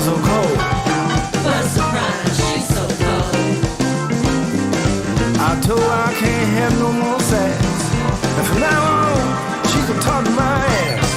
surprise so cold. What a surprise, she's so cold. I told her I can't have no more sass. And from now on, she can talk to my ass.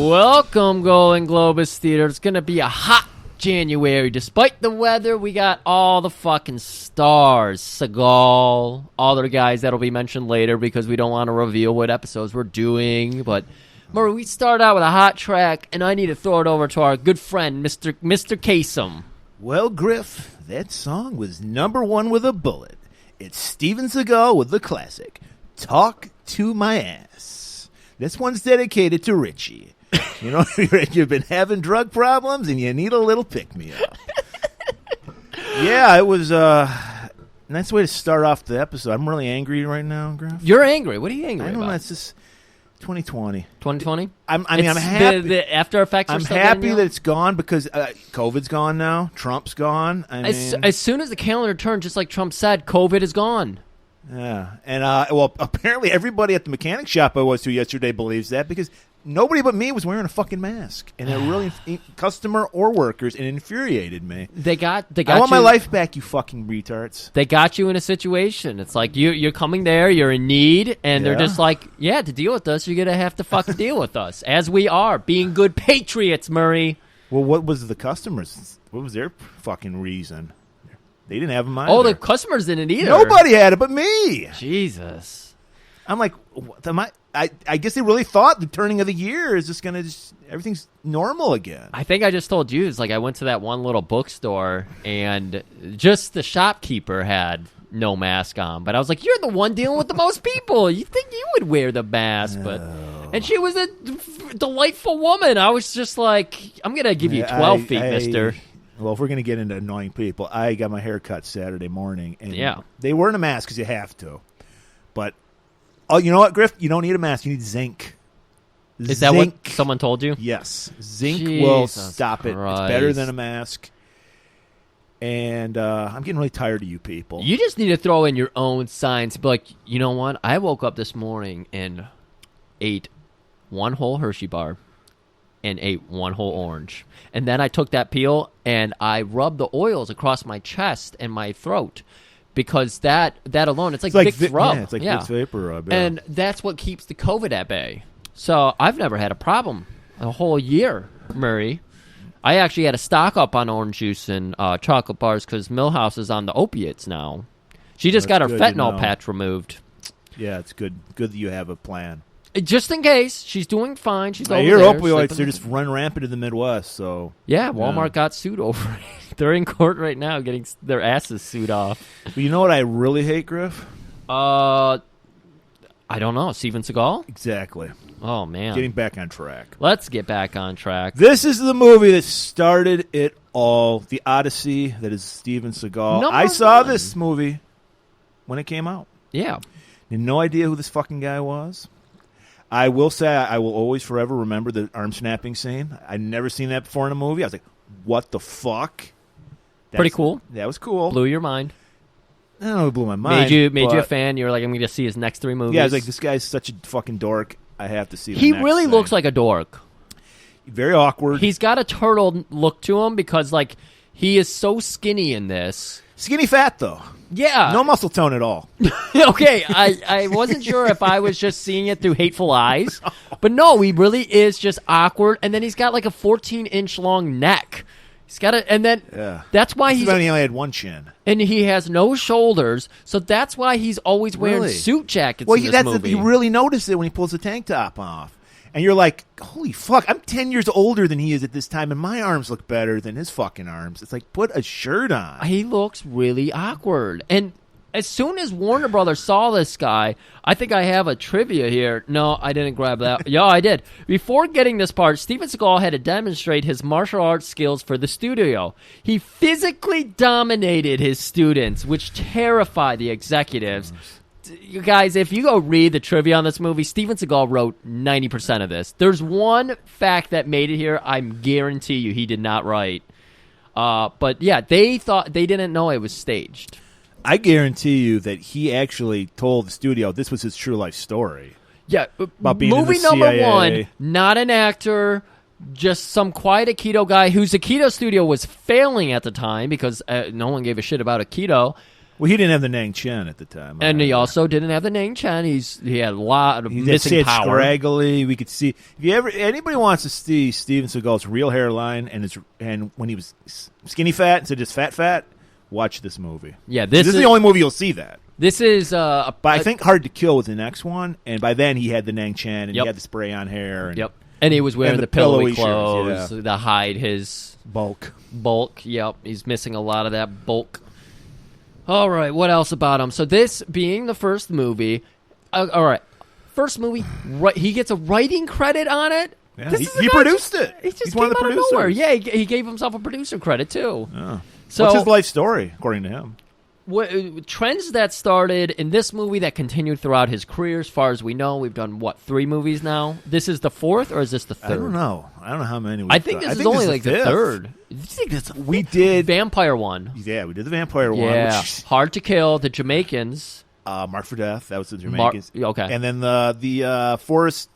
Welcome, golan-globus Theater. It's going to be a hot January. Despite the weather, we got all the fucking stars. Seagal, all the guys that'll be mentioned later because we don't want to reveal what episodes we're doing. But, Murray, we start out with a hot track, and I need to throw it over to our good friend, Mr. Kasem. Well, Griff, that song was #1 with a bullet. It's Steven Seagal with the classic, Talk to My Ass. This one's dedicated to Richie. You know, you've been having drug problems and you need a little pick-me-up. Yeah, it was a nice way to start off the episode. I'm really angry right now, Griff. You're angry. What are you angry I don't about? know. It's just 2020. 2020? I'm happy. The after effects are I'm still happy getting you? that it's gone because COVID's gone now. Trump's gone. As soon as the calendar turned, just like Trump said, COVID is gone. Yeah, and well, apparently everybody at the mechanic shop I was to yesterday believes that because nobody but me was wearing a fucking mask, and it really customer or workers, it infuriated me. They got. I want my life back, you fucking retards. They got you in a situation. It's like you're coming there, you're in need, and they're just like, yeah, to deal with us, you're gonna have to fucking deal with us as we are being good patriots, Murray. Well, what was the customers? What was their fucking reason? They didn't have them either. Oh, the customers didn't either. Nobody had it but me. Jesus. I'm like, what, I guess they really thought the turning of the year is just going to everything's normal again. I think I just told you, it's like I went to that one little bookstore and just the shopkeeper had no mask on. But I was like, you're the one dealing with the most people. You think you would wear the mask. And she was a delightful woman. I was just like, I'm going to give you 12 feet, mister. Well, if we're going to get into annoying people, I got my hair cut Saturday morning. And yeah. They weren't a mask because you have to. But, oh, you know what, Griff? You don't need a mask. You need zinc. Is that what someone told you? Yes. Zinc Jesus will stop it. Christ. It's better than a mask. And I'm getting really tired of you people. You just need to throw in your own science. Be like, you know what? I woke up this morning and ate one whole Hershey bar and ate one whole orange. And then I took that peel and I rubbed the oils across my chest and my throat because that alone, it's like Vicks rub. Yeah, it's like Vicks Vapor Rub. Yeah. And that's what keeps the COVID at bay. So I've never had a problem a whole year, Murray. I actually had to stock up on orange juice and chocolate bars because Millhouse is on the opiates now. She just got her fentanyl patch removed. Yeah, it's good. Good that you have a plan. Just in case. She's doing fine. She's over your there. Opioids, they're just run rampant in the Midwest. So yeah, Walmart got sued over it. They're in court right now getting their asses sued off. But you know what I really hate, Griff? I don't know. Steven Seagal? Exactly. Oh, man. Getting back on track. Let's get back on track. This is the movie that started it all. The Odyssey that is Steven Seagal. I saw this movie when it came out. Yeah. Had no idea who this fucking guy was. I will say I will always forever remember the arm snapping scene. I'd never seen that before in a movie. I was like, what the fuck? Pretty cool. That was cool. Blew your mind. I don't know, it blew my mind. Made you a fan. You were like, I'm going to see his next 3 movies. Yeah, I was like, this guy's such a fucking dork. I have to see the He next really thing. looks like a dork. Very awkward. He's got a turtle look to him because, like, he is so skinny in this. Skinny fat, though. Yeah. No muscle tone at all. Okay, I wasn't sure if I was just seeing it through hateful eyes. But no, he really is just awkward. And then he's got like a 14-inch long neck. He's got a, and then that's why he only had one chin. And he has no shoulders, so that's why he's always wearing suit jackets in this movie. You really notice it when he pulls the tank top off. And you're like, holy fuck, I'm 10 years older than he is at this time, and my arms look better than his fucking arms. It's like, put a shirt on. He looks really awkward. And as soon as Warner Brothers saw this guy, I think I have a trivia here. No, I didn't grab that. Yeah, I did. Before getting this part, Steven Seagal had to demonstrate his martial arts skills for the studio. He physically dominated his students, which terrified the executives. You guys, if you go read the trivia on this movie, Steven Seagal wrote 90% of this. There's one fact that made it here. I guarantee you he did not write. But yeah, they thought they didn't know it was staged. I guarantee you that he actually told the studio this was his true life story. Yeah, About being in movie the number CIA. one, not an actor, just some quiet Aikido guy whose Aikido studio was failing at the time because no one gave a shit about Aikido. Well, he didn't have the Nang Chen at the time. And he also didn't have the Nang Chen. He had a lot of missing it's power. scraggly. We could see if anybody wants to see Steven Seagal's real hairline and when he was skinny fat instead of just fat, watch this movie. Yeah, this is the only movie you'll see that. This is but I think Hard to Kill was the next one, and by then he had the Nang Chen and Yep. he had the spray on hair. And, Yep. And he was wearing and the the pillowy pillowy clothes shirts, to hide his bulk. Yep. He's missing a lot of that bulk. All right. What else about him? So this being the first movie, all right. First movie, he gets a writing credit on it. Yeah, This he is a guy produced it. He just He's came one of the out producers. nowhere. Yeah, he gave himself a producer credit too. Oh. So What's his life story, according to him? Trends that started in this movie that continued throughout his career, as far as we know. We've done, 3 movies now? This is the 4th, or is this the 3rd? I don't know. I don't know how many. I think this is only like the 5th. 3rd. You think that's the We 5th? did. Vampire one. Yeah, we did the vampire one. Yeah. Which, Hard to Kill, the Jamaicans. Mark for Death. That was the Jamaicans. Okay. And then the Forest.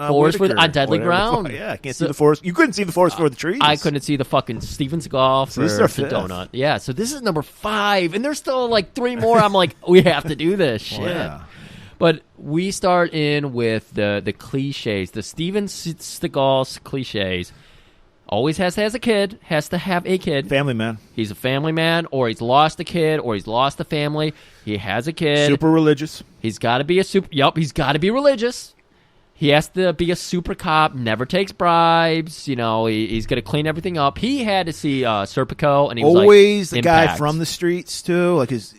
Forest Whitaker, on Deadly whatever the Ground. fuck. Yeah, I can't So- see the forest. You couldn't see the forest for the trees. I couldn't see the fucking Steven Seagal So for this is our the 5th. donut. Yeah, so this is number 5, and there's still like 3 more. I'm like, we have to do this shit. Yeah. But we start in with the cliches, the Steven Seagal cliches. Always has to have a kid. Family man. He's a family man, or he's lost a kid, or he's lost a family. He has a kid. Super religious. He's got to be he's got to be religious. He has to be a super cop, never takes bribes. You know, he's going to clean everything up. He had to see Serpico, and he was Always like, the guy Impact. from the streets, too. Like his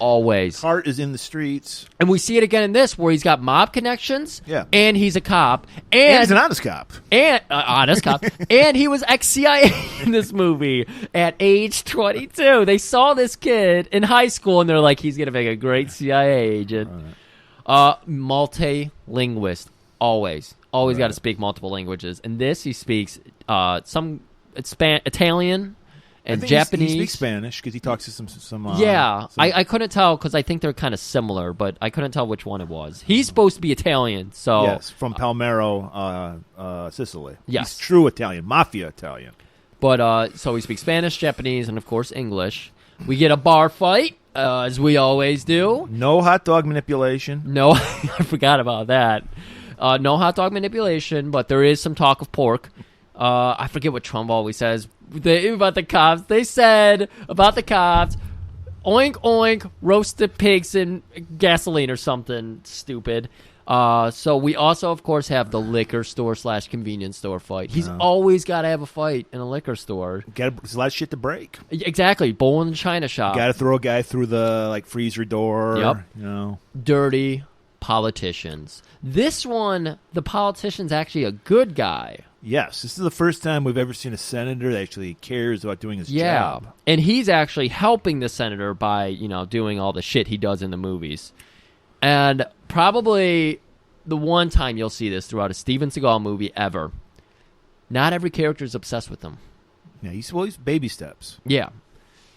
Always. heart is in the streets. And we see it again in this, where he's got mob connections, Yeah. and he's a cop. And he's an honest cop. And honest cop, and he was ex-CIA in this movie at age 22. They saw this kid in high school, and they're like, he's gonna make a great CIA agent. Multi-linguist, always got to speak multiple languages. And this, he speaks some Italian I and think Japanese. He speaks Spanish because he talks to some. Yeah, some- I couldn't tell because I think they're kind of similar, but I couldn't tell which one it was. He's supposed to be Italian, so yes, from Palmero, Sicily. Yes. He's true Italian, mafia Italian. But so we speak Spanish, Japanese, and of course English. We get a bar fight, as we always do. No hot dog manipulation. No, I forgot about that. No hot dog manipulation, but there is some talk of pork. I forget what Trump always says about the cops. They said about the cops, oink oink, roasted pigs in gasoline or something stupid. So we also, of course, have the liquor store / convenience store fight. He's always got to have a fight in a liquor store. There's a lot of shit to break. Exactly. Bowl in the china shop. Got to throw a guy through the freezer door. Yep. You know. Dirty politicians. This one, the politician's actually a good guy. Yes, this is the first time we've ever seen a senator that actually cares about doing his job. And he's actually helping the senator by, doing all the shit he does in the movies. And probably the one time you'll see this throughout a Steven Seagal movie ever. Not every character is obsessed with him. Yeah, he's baby steps. Yeah.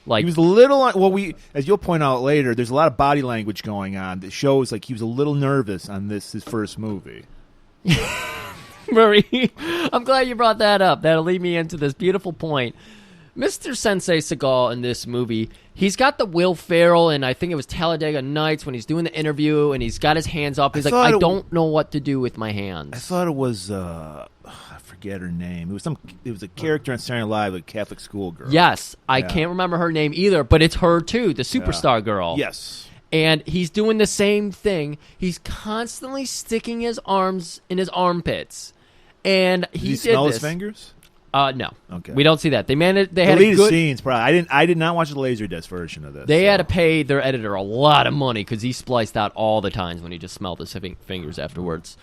Like He was a little, as you'll point out later, there's a lot of body language going on that shows like he was a little nervous on his first movie. Murray, I'm glad you brought that up. That'll lead me into this beautiful point. Mr. Sensei Seagal in this movie, he's got the Will Ferrell, and I think it was Talladega Nights when he's doing the interview, and he's got his hands up. He's like, I don't know what to do with my hands. I thought it was, I forget her name. It was a character on Saturday Night Live, a Catholic schoolgirl. Yes, I can't remember her name either, but it's her too, the superstar girl. Yes. And he's doing the same thing. He's constantly sticking his arms in his armpits. And Did he he did smell this. his fingers? No. Okay. We don't see that. They had Deleted a good scenes, probably. I did not watch the Laserdisc version of this. They had to pay their editor a lot of money because he spliced out all the times when he just smelled his fingers afterwards.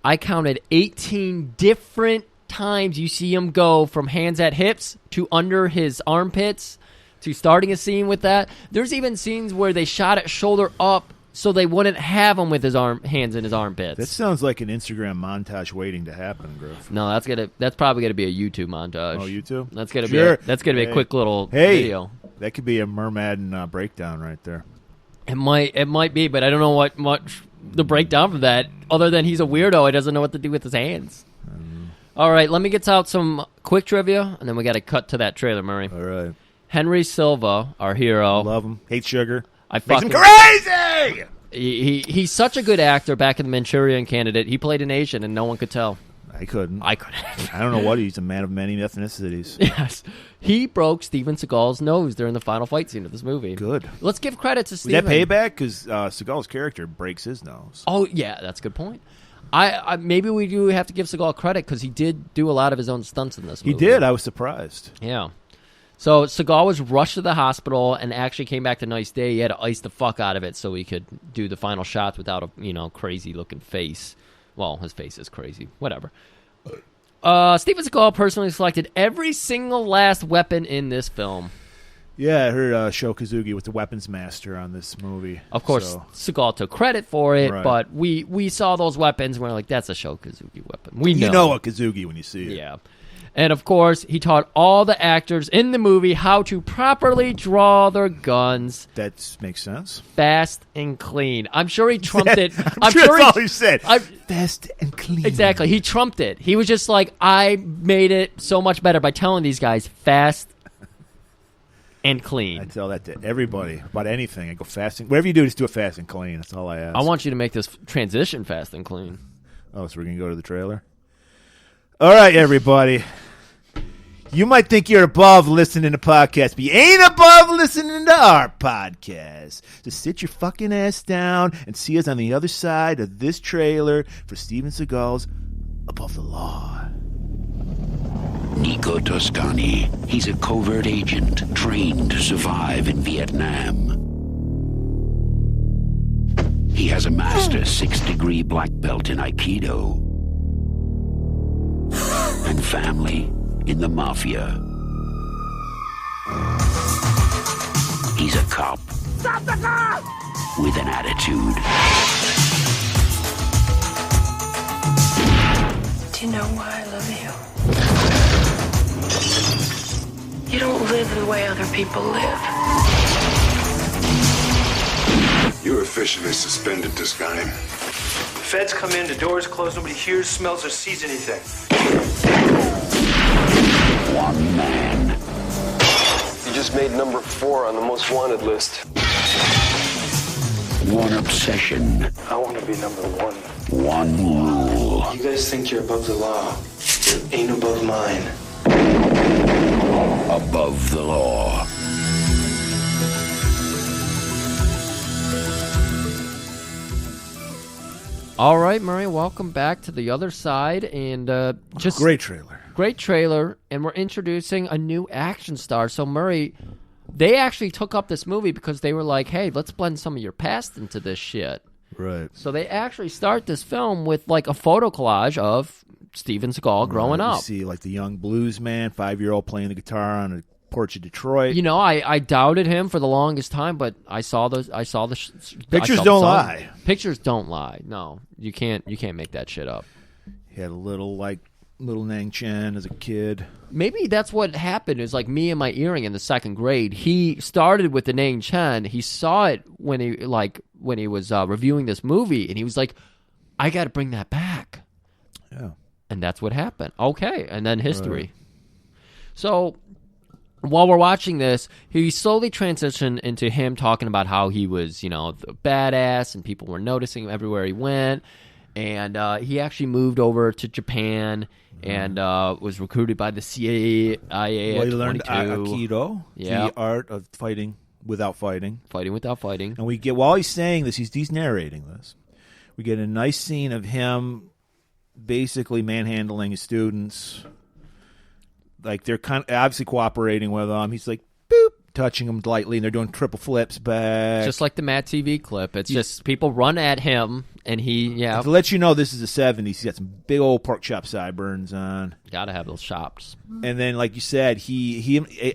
I counted 18 different times you see him go from hands at hips to under his armpits to starting a scene with that. There's even scenes where they shot it shoulder up so they wouldn't have him with his hands in his armpits. That sounds like an Instagram montage waiting to happen, Griff. No, that's probably gonna be a YouTube montage. Oh, YouTube? That's gonna Sure. be a quick little Hey, video. That could be a Merman breakdown right there. It might be, but I don't know what much the breakdown from that, other than he's a weirdo. He doesn't know what to do with his hands. All right, let me get out some quick trivia, and then we got to cut to that trailer, Murray. All right. Henry Silva, our hero. Love him. Hate sugar. I Makes him fucking crazy! He's such a good actor back in the Manchurian Candidate. He played an Asian, and no one could tell. I couldn't. I couldn't. I don't know what he's a man of many ethnicities. Yes. He broke Steven Seagal's nose during the final fight scene of this movie. Good. Let's give credit to Was Steven. that payback? Because Seagal's character breaks his nose. Oh, yeah, that's a good point. I maybe we do have to give Seagal credit because he did do a lot of his own stunts in this movie. He did. I was surprised. Yeah. So Seagal was rushed to the hospital and actually came back the next day. He had to ice the fuck out of it so he could do the final shots without a crazy looking face. Well, his face is crazy. Whatever. Steven Seagal personally selected every single last weapon in this film. Yeah, I heard Sho Kazuki was the weapons master on this movie. Of course, so. Seagal took credit for it, Right. but we saw those weapons and we're like, that's a Sho Kazuki weapon. We know. You know a Kazuki when you see it. Yeah. And, of course, he taught all the actors in the movie how to properly draw their guns That makes sense. fast and clean. I'm sure he trumped it. I'm sure that's all he said. I- Fast and clean. Exactly. He trumped it. He was just like, I made it so much better by telling these guys fast and clean. I tell that to everybody about anything. I go fast and... Whatever you do, just do it fast and clean. That's all I ask. I want you to make this transition fast and clean. Oh, so we're going to go to the trailer? All right, everybody. You might think you're above listening to podcasts, but you ain't above listening to our podcast. So sit your fucking ass down and see us on the other side of this trailer for Steven Seagal's Above the Law. Nico Toscani. He's a covert agent trained to survive in Vietnam. He has a master 6-degree black belt in Aikido and family in the mafia. He's a cop. Stop the car! With an attitude. Do you know why I love you? You don't live the way other people live. You're officially suspended, this guy. Feds come in, the doors close, nobody hears, smells, or sees anything. One man. You just made number 4 on the most wanted list. One obsession. I want to be number 1. One rule. You guys think you're above the law. You ain't above mine. Above the law. All right, Murray, welcome back to the other side. And just Great trailer. Great trailer, and we're introducing a new action star. So, Murray, they actually took up this movie because they were like, hey, let's blend some of your past into this shit. Right. So they actually start this film with like a photo collage of Steven Seagal growing up. You see like the young blues man, 5-year-old playing the guitar on a porch of Detroit. You know, I doubted him for the longest time, but I saw the Pictures don't lie. Pictures don't lie. No, you can't make that shit up. He had a little Nang Chen as a kid. Maybe that's what happened. Is like me and my earring in the second grade. He started with the Nang Chen. He saw it when he was reviewing this movie, and he was like, "I got to bring that back." Yeah, and that's what happened. Okay, and then history. Right. So while we're watching this, he slowly transitioned into him talking about how he was, the badass, and people were noticing him everywhere he went. And he actually moved over to Japan and was recruited by the CIA at he learned 22. Aikido, the art of fighting without fighting. Fighting without fighting. And we get, while he's saying this, he's narrating this. We get a nice scene of him basically manhandling his students. Like, they're kind of obviously cooperating with him. He's like, boop, touching them lightly, and they're doing triple flips back. Just like the Matt TV clip. It's just people run at him, and he, And to let you know this is the 70s, he's got some big old pork chop sideburns on. Gotta have those chops. And then, like you said,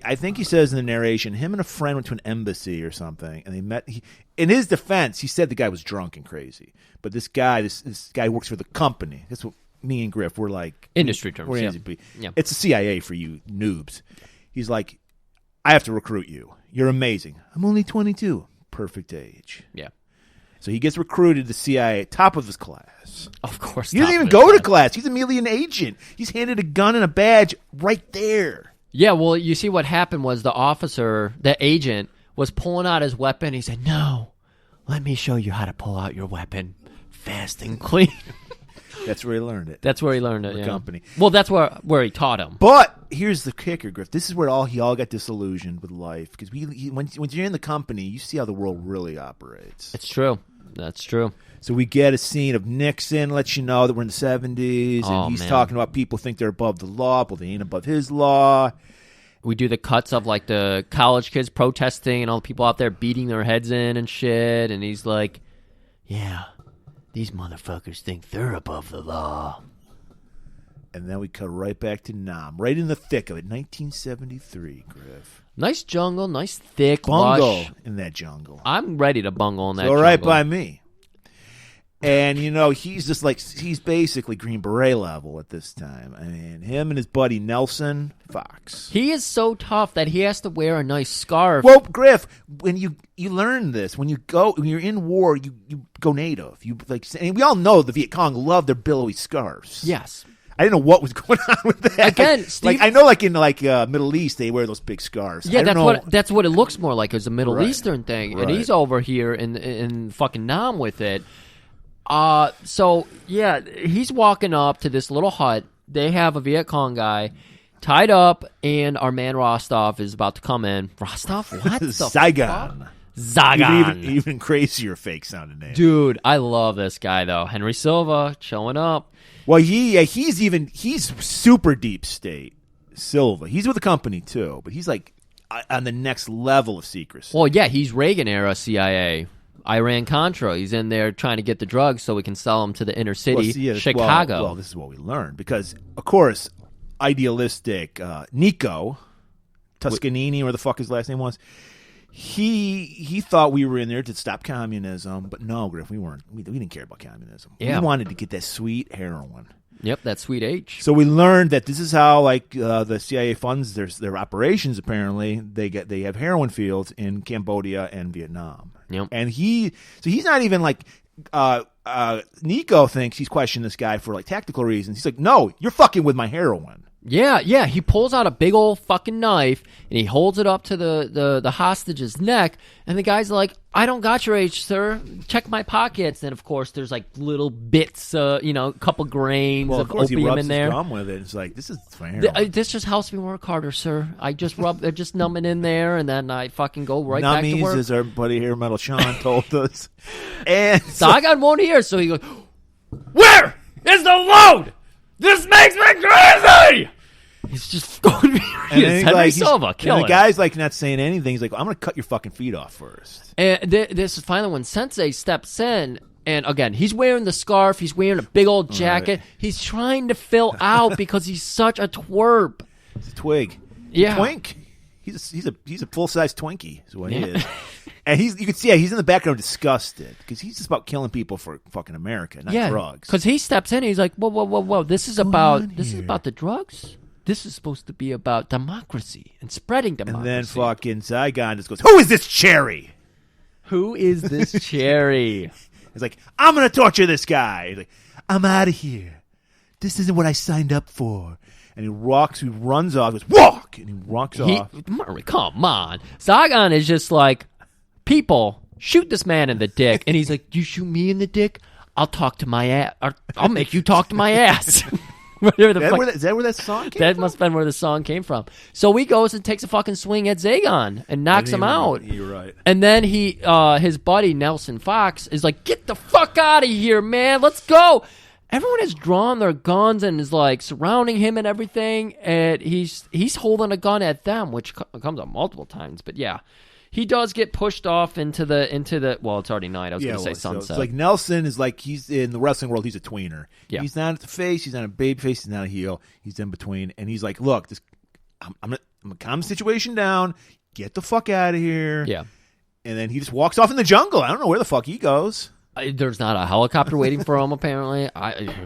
I think he says in the narration, him and a friend went to an embassy or something, and they met. In his defense, he said the guy was drunk and crazy. But this guy works for the company. That's what me and Griff, we're like. Industry terms. We're yeah. It's the CIA for you noobs. He's like, I have to recruit you. You're amazing. I'm only 22. Perfect age. Yeah. So he gets recruited to CIA, top of his class. Of course. He doesn't even go to class. He's immediately an agent. He's handed a gun and a badge right there. Yeah, well, you see what happened was the officer, the agent, was pulling out his weapon. He said, no, let me show you how to pull out your weapon fast and clean. That's where he learned it. That's where he learned it, The yeah. company. Well, that's where he taught him. But here's the kicker, Griff. This is where he all got disillusioned with life. Because when you're in the company, you see how the world really operates. It's true. That's true. So we get a scene of Nixon, lets you know that we're in the 70s, and he's talking about people think they're above the law, but they ain't above his law. We do the cuts of, like, the college kids protesting and all the people out there beating their heads in and shit, and he's like, yeah, these motherfuckers think they're above the law. And then we cut right back to Nam, right in the thick of it, 1973, Griff. Nice jungle, nice thick, Bungle lush. in that jungle. I'm ready to bungle in that All jungle. right by me. And, he's just like, he's basically Green Beret level at this time. I mean, him and his buddy Nelson Fox. He is so tough that he has to wear a nice scarf. Well, Griff, when you learn this, when you're in war, you go native. And we all know the Viet Cong love their billowy scarves. Yes. I didn't know what was going on with that. Again, Steve, I know, in Middle East, they wear those big scarves. Yeah, that's what it looks more like. It's a Middle Right. Eastern thing, Right. and he's over here in fucking Nam with it. So yeah, he's walking up to this little hut. They have a Viet Cong guy tied up, and our man Rostov is about to come in. Rostov, what the Saigon. fuck? Zagan. Even crazier fake sounding name. Dude, I love this guy though. Henry Silva showing up. Well, he's super deep state. Silva. He's with the company too, but he's like on the next level of secrecy. Well, yeah, he's Reagan era CIA. Iran-Contra. He's in there trying to get the drugs so we can sell them to the inner city, Chicago. Well, this is what we learned because, of course, idealistic Nico Toscanini, or the fuck his last name was, he thought we were in there to stop communism, but no, Griff, we weren't. We didn't care about communism. Yeah. We wanted to get that sweet heroin. Yep, that sweet H. So we learned that this is how the CIA funds their operations. Apparently, they have heroin fields in Cambodia and Vietnam. Yep. And he's not even like Nico thinks he's questioning this guy for tactical reasons. He's like, no, you're fucking with my heroin. Yeah, he pulls out a big old fucking knife, and he holds it up to the hostage's neck, and the guy's like, I don't got your H, sir. Check my pockets. And, of course, there's, little bits, a couple grains Well, of course he opium rubs in there. his gum with it. It's like, this is for heroin. This just helps me work harder, sir. I just just numb it in there, and then I fucking go back to Nummies, work. as our buddy here, Metal Sean, told us. And So I got one here, so he goes, where is the load? This makes me crazy! He's just going Henry Silva, kill and it. the guy's not saying anything. He's like, I'm going to cut your fucking feet off first. And this is finally when Sensei steps in, and again, he's wearing the scarf, he's wearing a big old jacket, he's trying to fill out because he's such a twerp. He's a twig. Yeah. Twink. He's a full-size Twinkie is what he is. And you can see he's in the background disgusted because he's just about killing people for fucking America, not drugs. Because he steps in, and he's like, whoa, this is about the drugs? This is supposed to be about democracy and spreading democracy. And then fucking Saigon just goes, who is this cherry? Who is this cherry? He's like, I'm going to torture this guy. He's like, I'm out of here. This isn't what I signed up for. And he runs off, goes, walk! And he walks off. Murray, come on. Saigon is just like, people, shoot this man in the dick. And he's like, you shoot me in the dick? I'll talk to my ass. I'll make you talk to my ass. Is that where that song came from? That must have been where the song came from. So he goes and takes a fucking swing at Zagon and knocks him out. You're right. And then his buddy Nelson Fox is like, get the fuck out of here, man. Let's go. Everyone has drawn their guns and is surrounding him and everything. And he's holding a gun at them, which comes up multiple times. But yeah. He does get pushed off into the well, it's already night. I was going to say sunset. So it's Nelson is he's in the wrestling world. He's a tweener. Yeah. He's not at the face. He's not a baby face. He's not a heel. He's in between. And he's like, look, I'm gonna calm the situation down. Get the fuck out of here. Yeah. And then he just walks off in the jungle. I don't know where the fuck he goes. There's not a helicopter waiting for him, apparently.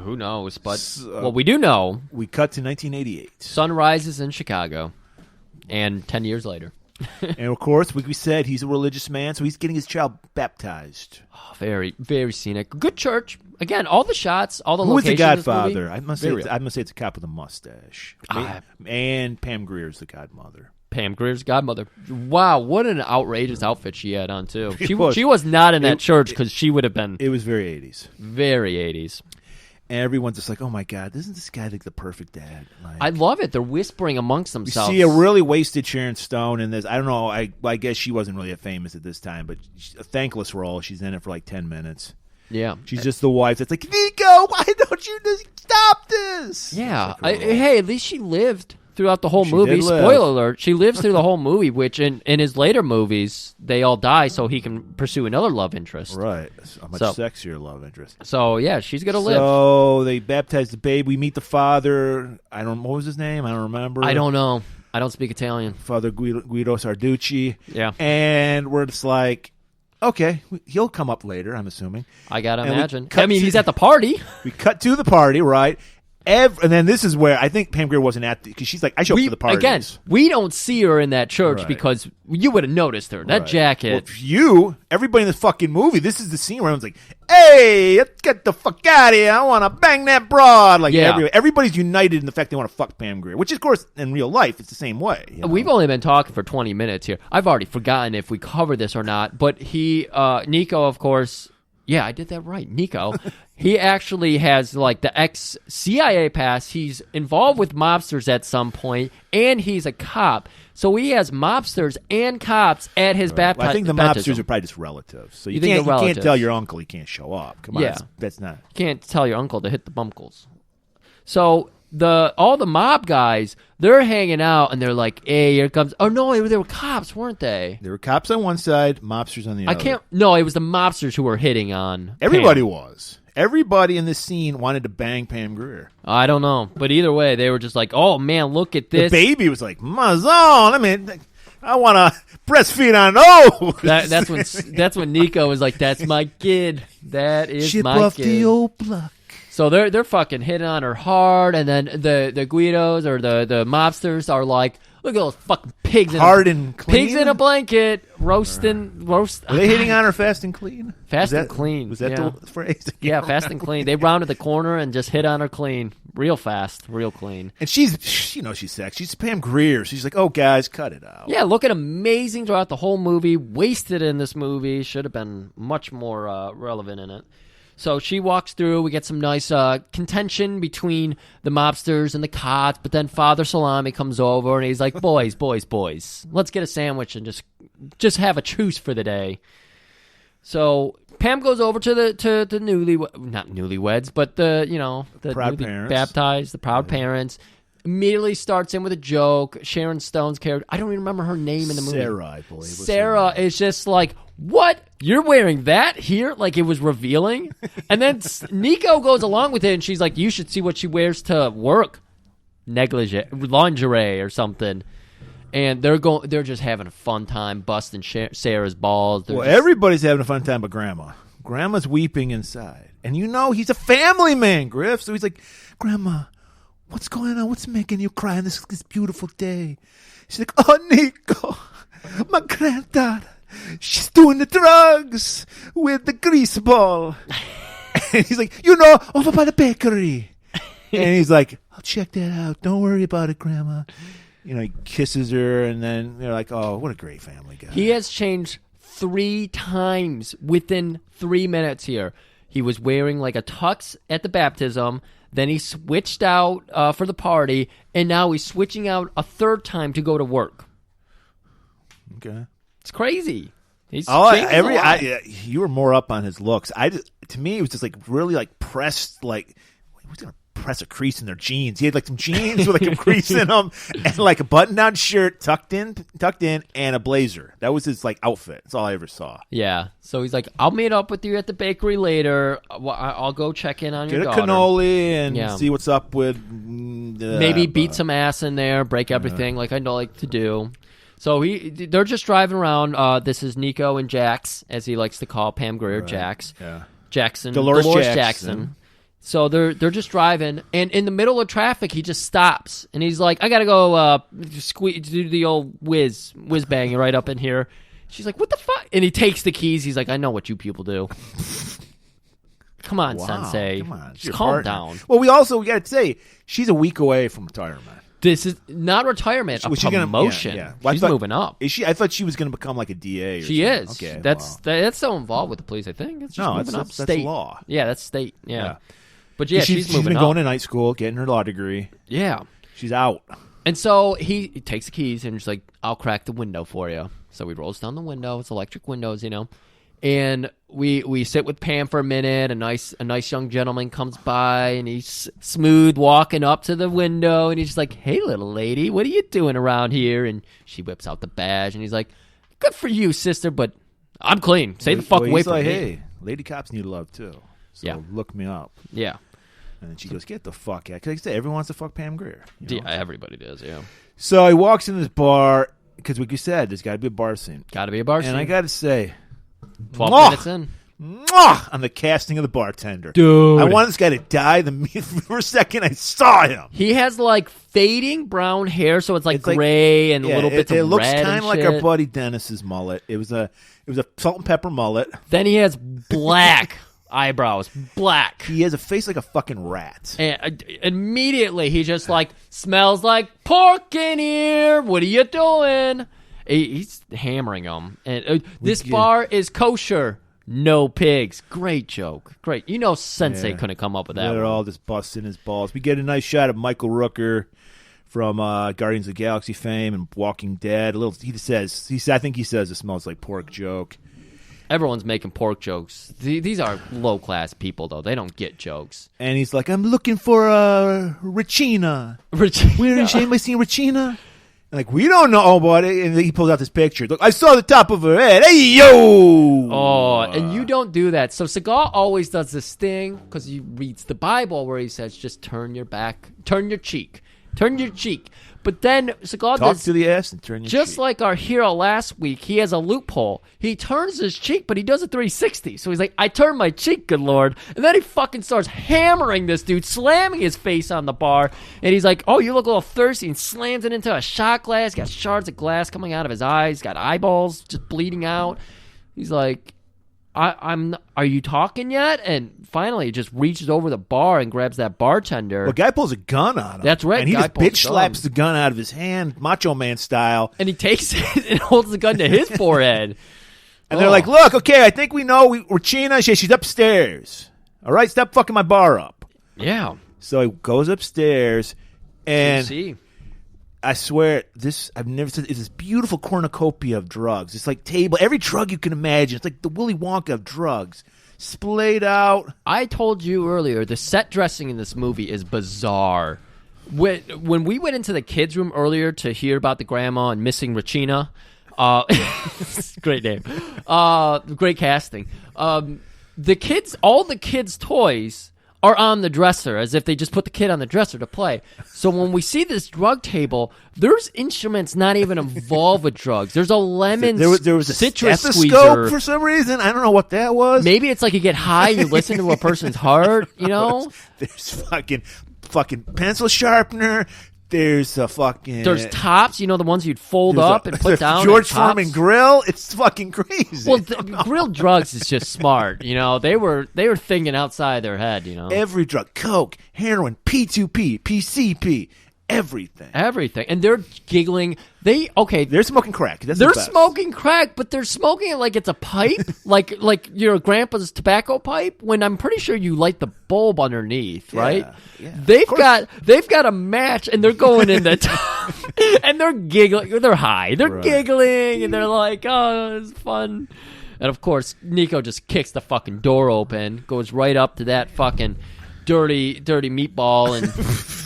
Who knows? But what we do know, we cut to 1988. sun rises in Chicago, and 10 years later. And of course, like we said, he's a religious man, so he's getting his child baptized. Oh, very, very scenic. Good church. Again, all the shots, all the Who is the locations. godfather? I must say it's a cop with a mustache. And Pam Greer's the godmother. Pam Greer's godmother. Wow, what an outrageous outfit she had on, too. She was. was not in that church because she would have been... It was very 80s. Very 80s. And everyone's just like, oh, my God, isn't this guy like the perfect dad? Like, I love it. They're whispering amongst themselves. You see a really wasted Sharon Stone in this. I don't know. I guess she wasn't really that famous at this time, but a thankless role. She's in it for like 10 minutes. Yeah. She's just the wife that's like, Nico, why don't you just stop this? Yeah. Hey, at least she lived throughout the whole She movie. did live. Spoiler alert. She lives through the whole movie, which in his later movies, they all die so he can pursue another love interest. Right. A much sexier love interest. So, yeah, she's going to live. So they baptize the babe. We meet the father. What was his name? I don't remember. I don't know. I don't speak Italian. Father Guido Sarducci. Yeah. And we're just like, okay, he'll come up later, I'm assuming. I got to And imagine. He's at the party. We cut to the party, right? And then this is where I think Pam Grier wasn't at, because she's like, I show up to the party. Again, we don't see her in that church because you would have noticed her. That jacket. Well, everybody in this fucking movie, this is the scene where everyone's like, hey, let's get the fuck out of here. I want to bang that broad. Like, everybody's united in the fact they want to fuck Pam Grier, which, of course, in real life, it's the same way. You know? We've only been talking for 20 minutes here. I've already forgotten if we covered this or not, but Nico, of course... Yeah, I did that right. Nico. He actually has like the ex-CIA past. He's involved with mobsters at some point, and he's a cop. So he has mobsters and cops at his baptism. Well, I think the mobsters are probably just relatives. So you can't tell your uncle he can't show up. Come on, that's not. You can't tell your uncle to hit the bunkles. So all the mob guys, they're hanging out, and they're like, hey, here comes... Oh, no, they were cops, weren't they? There were cops on one side, mobsters on the other. No, it was the mobsters who were hitting on Everybody Pam. was. Everybody in this scene wanted to bang Pam Grier. I don't know. But either way, they were just like, oh, man, look at this. The baby was like, Mazon, I want to breastfeed on those. That's when Nico was like, that's my kid. That is Ship my off kid. the old block. So they're fucking hitting on her hard, and then the Guidos or the mobsters are like, look at those fucking pigs and clean? Pigs in a blanket, roasting. Are they hitting on her fast and clean? Fast and clean. Was that the phrase? Yeah, fast and clean. They rounded the corner and just hit on her clean. Real fast, real clean. And she's sexy. She's Pam Grier. She's like, oh, guys, cut it out. Yeah, looking amazing throughout the whole movie. Wasted in this movie. Should have been much more relevant in it. So she walks through. We get some nice contention between the mobsters and the cops. But then Father Salami comes over and he's like, boys, let's get a sandwich and just have a truce for the day. So Pam goes over to the not newlyweds, but the proud parents. Baptized, the proud parents. Immediately starts in with a joke. Sharon Stone's character, I don't even remember her name in the movie. Sarah, I believe. Sarah is just like, what? You're wearing that here? Like it was revealing? And then Nico goes along with it, and she's like, you should see what she wears to work. Lingerie or something. And they're just having a fun time busting Sarah's balls. Everybody's having a fun time but Grandma. Grandma's weeping inside. And he's a family man, Griff. So he's like, Grandma, what's going on? What's making you cry on this beautiful day? She's like, oh, Nico, my granddad, she's doing the drugs with the grease ball. And he's like, over by the bakery. And he's like, I'll check that out. Don't worry about it, Grandma. He kisses her, and then they're like, oh, what a great family guy. He has changed 3 times within 3 minutes here. He was wearing like a tux at the baptism. Then he switched out for the party, and now he's switching out a 3rd time to go to work. Okay, it's crazy. He's you were more up on his looks. To me, it was just like really like pressed. Like, who's gonna press a crease in their jeans? He had like some jeans with like a crease in them, and like a button-down shirt tucked in, and a blazer. That was his like outfit. That's all I ever saw. Yeah. So he's like, I'll meet up with you at the bakery later. I'll go check in on your daughter. Get a cannoli and see what's up with. Maybe beat some ass in there, break everything like I like to do. So they're just driving around. This is Nico and Jax, as he likes to call Pam Grier, Jax. Yeah. Jackson. Dolores Jackson. So they're just driving, and in the middle of traffic, he just stops, and he's like, "I gotta go do the old whiz bang right up in here." She's like, "What the fuck?" And he takes the keys. He's like, "I know what you people do." Come on, Sensei. Come on, just calm down. Well, we got to say she's a week away from retirement. This is not retirement, a promotion. She's moving up. Is she? I thought she was going to become like a DA. She is. Okay, that's so involved with the police. I think it's just moving up. That's state law. Yeah, that's state. Yeah. But yeah, she's moving been up. going to night school, getting her law degree. Yeah. She's out. And so he takes the keys and he's like, "I'll crack the window for you." So he rolls down the window. It's electric windows, And we sit with Pam for a minute. A nice young gentleman comes by and he's smooth walking up to the window and he's just like, "Hey, little lady, what are you doing around here?" And she whips out the badge and he's like, "Good for you, sister, but I'm clean. Stay the fuck away from me." Hey, lady cops need love too. So look me up. Yeah. And then she goes, "Get the fuck out." Because like I said, everyone wants to fuck Pam Grier. Yeah, everybody does, yeah. So he walks in this bar, because like you said, there's got to be a bar scene. Got to be a bar scene. And I got to say, 12 minutes in. On the casting of the bartender. Dude. I wanted this guy to die the first second I saw him. He has like fading brown hair, so it's like gray and little bits of red. It looks kind of like shit. our buddy Dennis's mullet. It was a salt and pepper mullet. Then he has black eyebrows, black. He has a face like a fucking rat. And immediately he just like smells like pork in here. What are you doing? He's hammering them. And this bar is kosher. No pigs. Great joke. Great. Sensei couldn't come up with that. They're all just busting his balls. We get a nice shot of Michael Rooker from Guardians of the Galaxy fame and Walking Dead. I think he says it smells like pork joke. Everyone's making pork jokes. These are low-class people, though. They don't get jokes. And he's like, "I'm looking for Regina. Regina. Anybody seen Regina?" And like, "We don't know." Oh, buddy. And he pulls out this picture. "Look, I saw the top of her head. Hey, yo!" Oh, and you don't do that. So Seagal always does this thing because he reads the Bible where he says, "Just turn your cheek. Turn your cheek." But then Seagal Talk to the ass and turn your cheek. Just like our hero last week, he has a loophole. He turns his cheek, but he does a 360. So he's like, "I turn my cheek, good Lord." And then he fucking starts hammering this dude, slamming his face on the bar. And he's like, "Oh, you look a little thirsty," and slams it into a shot glass. Got shards of glass coming out of his eyes. Got eyeballs just bleeding out. He's like, are you talking yet?" And finally, he just reaches over the bar and grabs that bartender. Well, guy pulls a gun on him. That's right. And he guy just bitch slaps the gun out of his hand, Macho Man style. And he takes it and holds the gun to his forehead. And they're like, "Look, okay, I think we know Regina. She's upstairs. All right, stop fucking my bar up." Yeah. So he goes upstairs, and see. I swear, I've never said, it's this beautiful cornucopia of drugs. It's like every drug you can imagine. It's like the Willy Wonka of drugs. Splayed out. I told you earlier, the set dressing in this movie is bizarre. When we went into the kids' room earlier to hear about the grandma and missing Regina, great name, great casting. All the kids' toys are on the dresser, as if they just put the kid on the dresser to play. So when we see this drug table, there's instruments not even involved with drugs. There's a lemon there was a citrus stethoscope squeezer. for some reason. I don't know what that was. Maybe it's like you get high and you listen to a person's heart, There's fucking pencil sharpener. There's a fucking... There's tops, the ones you'd fold up and put down. George Foreman grill. It's fucking crazy. Well, grilled drugs is just smart. They were thinking outside their head. Every drug, coke, heroin, P2P, PCP, everything. And they're giggling. They're smoking crack. They're smoking crack, but they're smoking it like it's a pipe, like your grandpa's tobacco pipe. When I'm pretty sure you light the bulb underneath, right? Yeah, they've got a match, and they're going in the top, and they're giggling. They're high. They're giggling, and they're like, "Oh, it's fun." And of course, Nico just kicks the fucking door open, goes right up to that fucking dirty meatball, and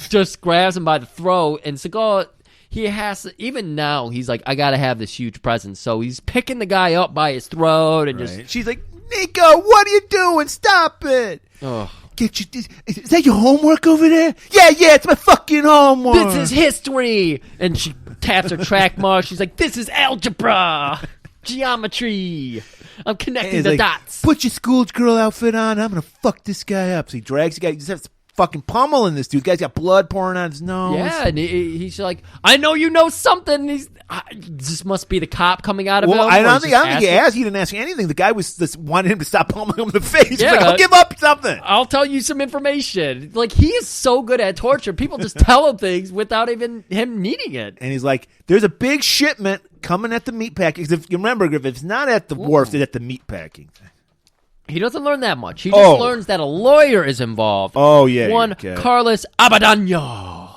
just grabs him by the throat. And Seagal, he has to, even now, he's like, "I gotta have this huge presence." So he's picking the guy up by his throat and just. She's like, "Nico, what are you doing? Stop it!" Oh. Is that your homework over there? Yeah, it's my fucking homework. This is history. And she taps her track mark. She's like, "This is algebra." Geometry. I'm connecting He's the like, dots. Put your schoolgirl outfit on. I'm gonna fuck this guy up. So he drags the guy. He just has fucking pummeling this dude. The guy's got blood pouring on his nose. Yeah, and he's like, I know you know something. This must be the cop coming out of him. I don't think he asked. He didn't ask anything. The guy was just wanted him to stop pummeling him in the face. He's Yeah. like, I'll give up something. I'll tell you some information. Like, he is so good at torture. People just tell him things without even him needing it. And he's like, there's a big shipment coming at the meatpacking. Because if you remember, if it's not at the wharf, it's at the meatpacking thing. He doesn't learn that much. He just learns that a lawyer is involved. Oh, yeah. One okay. Carlos Abadano.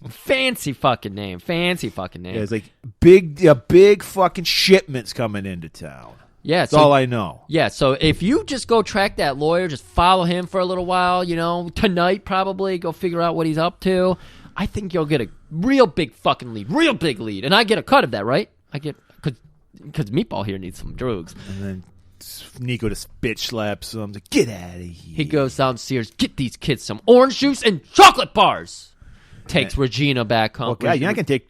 Fancy fucking name. Yeah, it's like big fucking shipments coming into town. Yeah, That's all I know. Yeah, so if you just go track that lawyer, just follow him for a little while, tonight probably, go figure out what he's up to, I think you'll get a real big fucking lead. Real big lead. And I get a cut of that, right? I get, because Meatball here needs some drugs. And then Nico just bitch slaps him. Like, get out of here. He goes downstairs, get these kids some orange juice and chocolate bars. Takes Regina back home. Okay, you're not going to take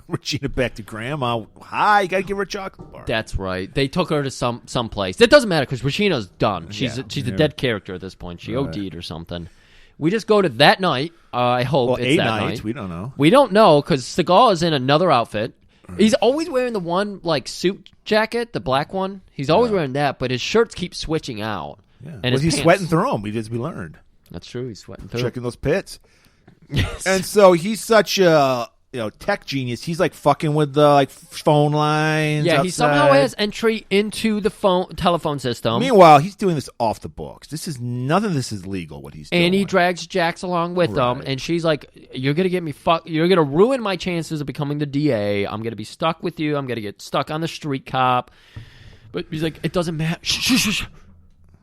Regina back to Grandma. Hi, you got to give her a chocolate bar. That's right. They took her to some place. It doesn't matter because Regina's done. She's a dead character at this point. She OD'd or something. We just go to that night. I hope it's that night. We don't know. We don't know because Seagal is in another outfit. He's always wearing the one suit jacket, the black one. He's always wearing that, but his shirts keep switching out. Yeah. And he's sweating through them. We learned. That's true. He's sweating through. Checking those pits. Yes. And so he's such a tech genius. He's like fucking with the phone lines. Yeah, outside. he somehow has entry into the telephone system. Meanwhile, he's doing this off the books. None of this is legal. What he's doing. And he drags Jax along with him, and she's like, "You're gonna get me fucked. You're gonna ruin my chances of becoming the DA. I'm gonna be stuck with you. I'm gonna get stuck on the street cop." But he's like, "It doesn't matter. Shh.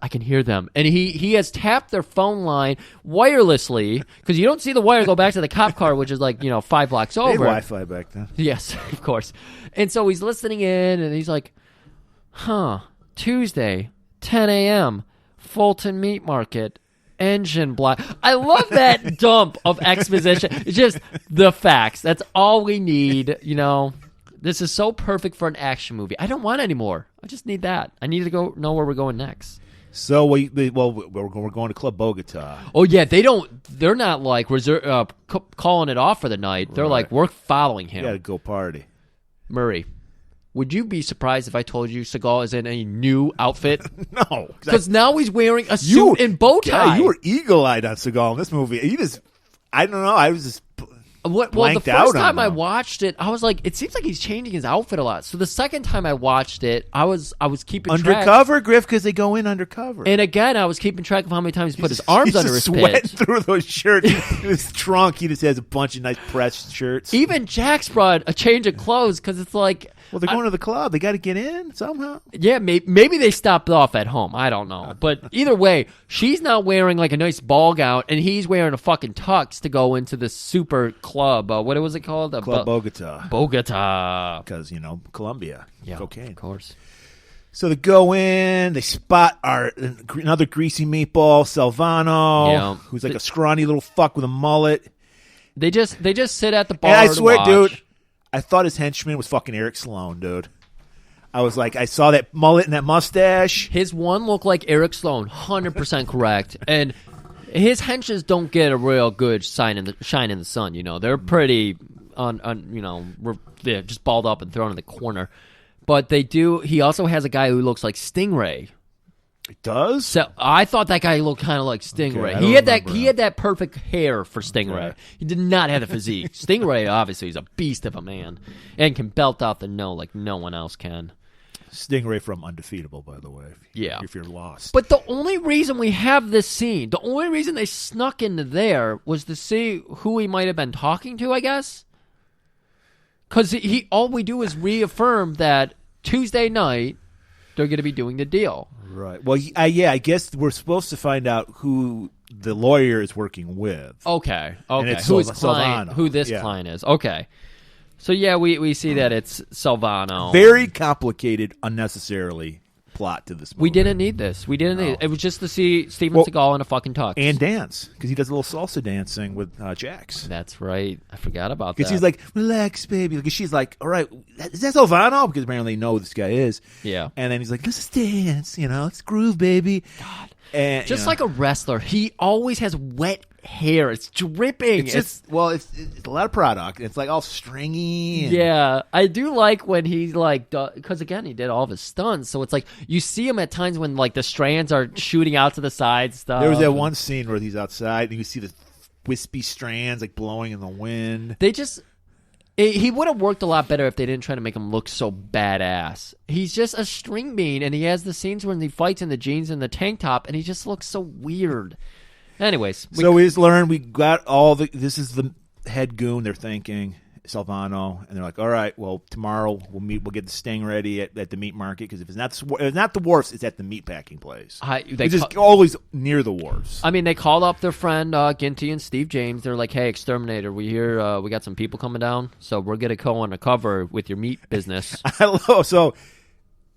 I can hear them." And he has tapped their phone line wirelessly because you don't see the wire go back to the cop car, which is 5 blocks over. They had Wi-Fi back then. Yes, of course. And so he's listening in, and he's like, Tuesday, 10 a.m., Fulton Meat Market, engine block. I love that dump of exposition. It's just the facts. That's all we need, This is so perfect for an action movie. I don't want any more. I just need that. I need to know where we're going next. So we're going to Club Bogota. Oh yeah, they're not calling it off for the night. They're like, we're following him. You gotta go party. Murray, would you be surprised if I told you Seagal is in a new outfit? No, because now he's wearing a suit and bow tie. Yeah, you were eagle-eyed on Seagal in this movie. I don't know. I was just the first time I watched it, I was like, it seems like he's changing his outfit a lot. So the second time I watched it, I was keeping undercover, track. Griff, because they go in undercover. And again, I was keeping track of how many times he put his arms under his sweating pants. through those shirts. His trunk, he just has a bunch of nice pressed shirts. Even Jax brought a change of clothes because it's like, well, they're going to the club. They got to get in somehow. Yeah, maybe they stopped off at home. I don't know. But either way, she's not wearing like a nice ball gown, and he's wearing a fucking tux to go into this super club. What was it called? Club Bogota. Bogota. Because, Colombia. Yeah, cocaine. Of course. So they go in, they spot another greasy meatball, Salvano, who's like a scrawny little fuck with a mullet. They just sit at the bar. And I swear, to watch. dude, I thought his henchman was fucking Eric Sloan, dude. I was like, I saw that mullet and that mustache. His one looked like Eric Sloan, 100% correct. And his henches don't get a real good shine in the sun. They're pretty they're just balled up and thrown in the corner. But they do. He also has a guy who looks like Stingray. It does? So I thought that guy looked kind of like Stingray. Okay, he had that perfect hair for Stingray. Okay. He did not have the physique. Stingray obviously is a beast of a man and can belt out the no like no one else can. Stingray from Undefeatable, by the way. If you're lost. But the only reason we have this scene, the only reason they snuck into there was to see who he might have been talking to, I guess. Because all we do is reaffirm that Tuesday night they're going to be doing the deal. Right. Well, I guess we're supposed to find out who the lawyer is working with. Okay. And it's who this client is. Okay. So, yeah, we see that it's Salvano. Very complicated, unnecessarily plot to this movie. We didn't need this. We didn't need it. It was just to see Steven Seagal in a fucking tux. And dance, because he does a little salsa dancing with Jax. That's right. I forgot about that. Because he's like, relax, baby. Because she's like, all right, is that Silvano? Because apparently they know who this guy is. Yeah. And then he's like, let's just dance, let's groove, baby. God. And, just like a wrestler, he always has wet hair. It's dripping. It's a lot of product. It's like all stringy. Yeah, I do like when he because again he did all of his stunts, so it's like you see him at times when like the strands are shooting out to the side stuff. There was that one scene where he's outside and you see the wispy strands like blowing in the wind. He would have worked a lot better if they didn't try to make him look so badass. He's just a string bean, and he has the scenes when he fights in the jeans and the tank top, and he just looks so weird. Anyways. We just learned we got this is the head goon, they're thinking, Silvano, and they're like, all right, well, tomorrow we'll get the sting ready at the meat market, because if it's not the wharfs, it's at the meat packing place. It's just always near the wharfs. I mean, they called up their friend Ginty and Steve James. They're like, hey, Exterminator, we hear we got some people coming down, so we're going to go undercover with your meat business. So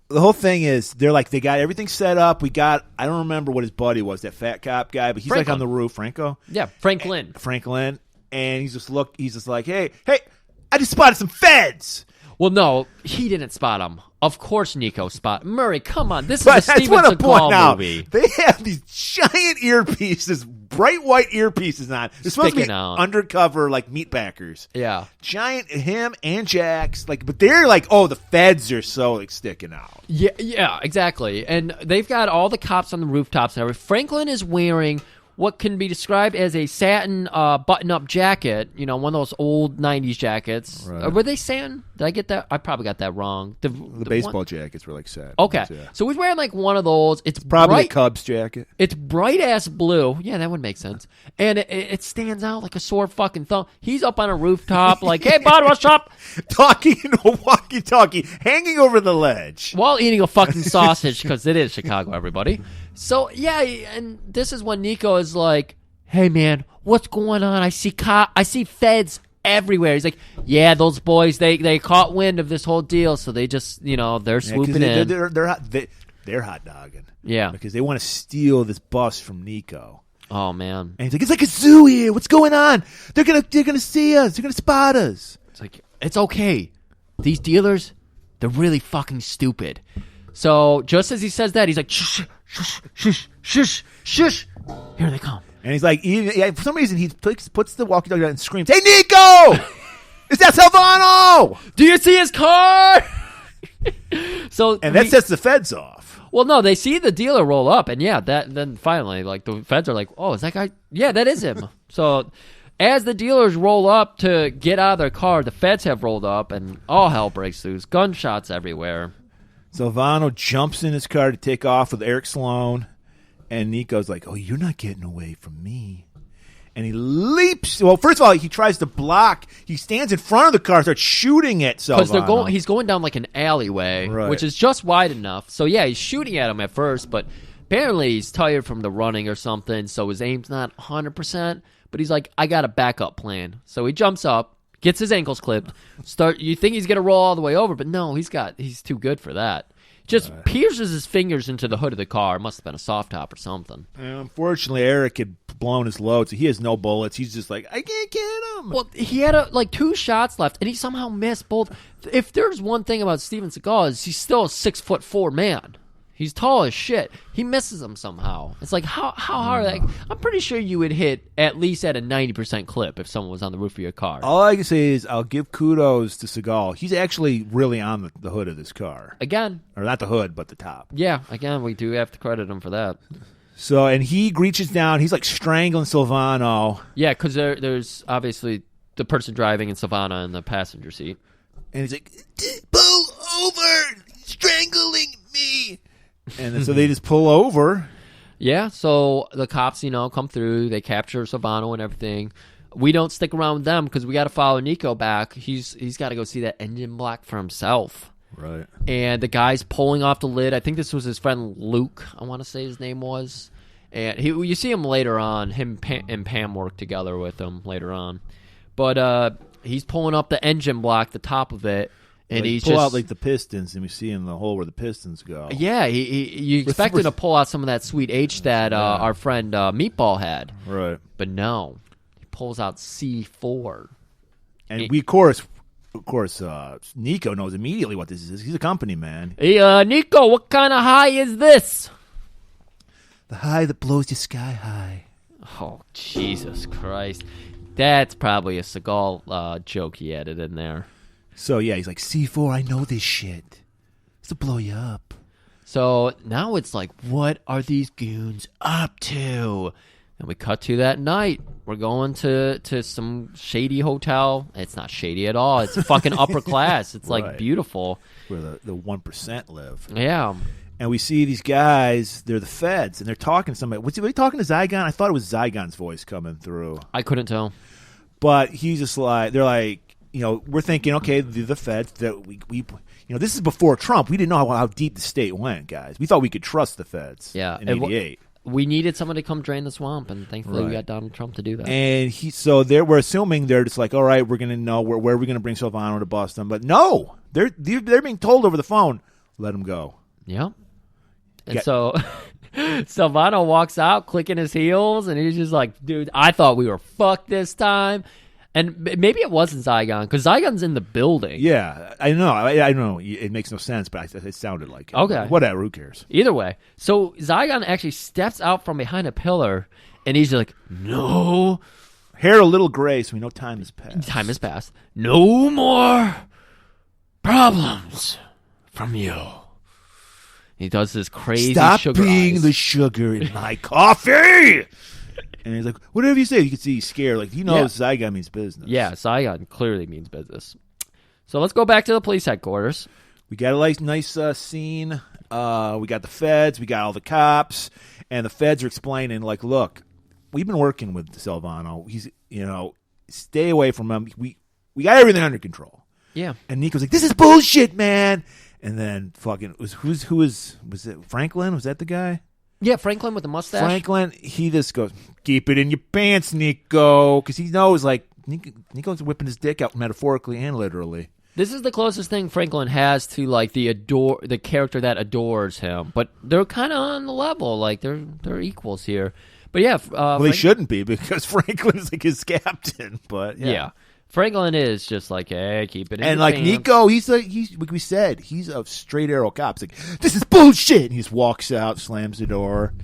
the whole thing is, they're like, they got everything set up. I don't remember what his buddy was, that fat cop guy, but he's like on the roof, Franco. Yeah, Franklin. And he's just like, hey, I just spotted some feds. Well, no, he didn't spot him. Of course, Nico spot Murray. Come on, this is a Steven Seagal movie. They have these giant earpieces, bright white earpieces on. They're supposed to be undercover, like meat packers. Yeah, giant. Him and Jax, but they're like, oh, the feds are so sticking out. Yeah, exactly. And they've got all the cops on the rooftops and everything. Franklin is wearing what can be described as a satin button-up jacket, one of those old 90s jackets. Right. Were they satin? Did I get that? I probably got that wrong. The baseball jackets were like satin. Okay. Yeah. So he's wearing one of those. It's probably bright, a Cubs jacket. It's bright-ass blue. Yeah, that would make sense. And it stands out like a sore fucking thumb. He's up on a rooftop like, hey, bud, what's up? Talking in a walkie-talkie, hanging over the ledge. While eating a fucking sausage, because it is Chicago, everybody. So, yeah, and this is when Nico is like, hey, man, what's going on? I see feds everywhere. He's like, yeah, those boys, they caught wind of this whole deal, so they just, they're swooping in. They're hot dogging. Yeah. Because they want to steal this bus from Nico. Oh, man. And he's like, it's like a zoo here. What's going on? They're gonna see us. They're gonna spot us. It's like, it's okay. These dealers, they're really fucking stupid. So just as he says that, he's like, shush, shush, shush, shush, shush. Here they come. And he's like, for some reason, he puts the walkie-talkie down and screams, hey, Nico! Is that Silvano? Do you see his car? And that sets the feds off. Well, no, they see the dealer roll up, and then finally, the feds are like, oh, is that guy? Yeah, that is him. So as the dealers roll up to get out of their car, the feds have rolled up, and all hell breaks loose. Gunshots everywhere. Silvano jumps in his car to take off with Eric Sloan, and Nico's like, oh, you're not getting away from me. And he leaps. Well, first of all, he tries to block. He stands in front of the car, starts shooting at Silvano. Because he's going down like an alleyway, right, which is just wide enough. So, yeah, he's shooting at him at first, but apparently he's tired from the running or something, so his aim's not 100%. But he's like, I got a backup plan. So he jumps up, gets his ankles clipped. You think he's going to roll all the way over, but no, he's too good for that. Just pierces his fingers into the hood of the car. Must have been a soft top or something. And unfortunately, Eric had blown his load, so he has no bullets. He's just like, I can't get him. Well, he had 2 shots left, and he somehow missed both. If there's one thing about Steven Seagal, is he's still a 6'4" man. He's tall as shit. He misses them somehow. It's like, how hard? I'm pretty sure you would hit at least at a 90% clip if someone was on the roof of your car. All I can say is I'll give kudos to Seagal. He's actually really on the hood of this car. Again. Or not the hood, but the top. Yeah, again, we do have to credit him for that. So, and he reaches down. He's like strangling Silvano. Yeah, because there's obviously the person driving and Silvano in the passenger seat. And he's like, pull over, strangling me. And so they just pull over. Yeah, so the cops, come through. They capture Silvano and everything. We don't stick around with them because we got to follow Nico back. He's got to go see that engine block for himself. Right. And the guy's pulling off the lid. I think this was his friend Luke, I want to say his name was. And you see him later on. Him and Pam work together with him later on. But he's pulling up the engine block, the top of it. And like, he's pull just out like the pistons, and we see in the hole where the pistons go. Yeah, you expected to pull out some of that sweet H that our friend Meatball had. Right. But no. He pulls out C4. And we, of course, Nico knows immediately what this is. He's a company man. Hey, Nico, what kind of high is this? The high that blows you sky high. Oh, Jesus Christ. That's probably a Seagal joke he added in there. So, yeah, he's like, C4, I know this shit. It's to blow you up. So now it's like, what are these goons up to? And we cut to that night. We're going to some shady hotel. It's not shady at all. It's fucking upper class. It's like beautiful. Where the 1% live. Yeah. And we see these guys, they're the feds, and they're talking to somebody. Were they talking to Zygon? I thought it was Zygon's voice coming through. I couldn't tell. But he's just like, they're like, we're thinking, okay, the feds, that we this is before Trump. We didn't know how deep the state went, guys. We thought we could trust the feds in 88. We needed someone to come drain the swamp, and thankfully we got Donald Trump to do that. And we're assuming they're just like, all right, we're going to know where we're going to bring Silvano to bust them. But no, they're being told over the phone, let him go. Yeah. And so Silvano walks out, clicking his heels, and he's just like, dude, I thought we were fucked this time. And maybe it wasn't Zygon, because Zygon's in the building. Yeah, I know. I know. It makes no sense, but it sounded like it. Okay. Whatever, who cares? Either way. So Zygon actually steps out from behind a pillar, and he's like, no. Hair a little gray, so we know time has passed. Time has passed. No more problems from you. He does this crazy Stop sugar being eyes. the sugar in my coffee! And he's like, whatever you say. You can see he's scared. Like, he knows Zygon means business. Yeah, Zygon clearly means business. So let's go back to the police headquarters. We got a nice scene. We got the feds. We got all the cops. And the feds are explaining, like, look, we've been working with Silvano. He's, stay away from him. We got everything under control. Yeah. And Nico's like, this is bullshit, man. And then fucking, was it Franklin? Was that the guy? Yeah, Franklin with the mustache. Franklin, he just goes, keep it in your pants, Nico. Because he knows, like, Nico's whipping his dick out metaphorically and literally. This is the closest thing Franklin has to, like, the character that adores him. But they're kind of on the level. Like, they're equals here. But yeah. Well, they shouldn't be, because Franklin is, like, his captain. But, yeah. Franklin is just like, hey, keep it in and your like pants. Nico, he's like we said, he's a straight arrow cop. He's like, this is bullshit. And he just walks out, slams the door,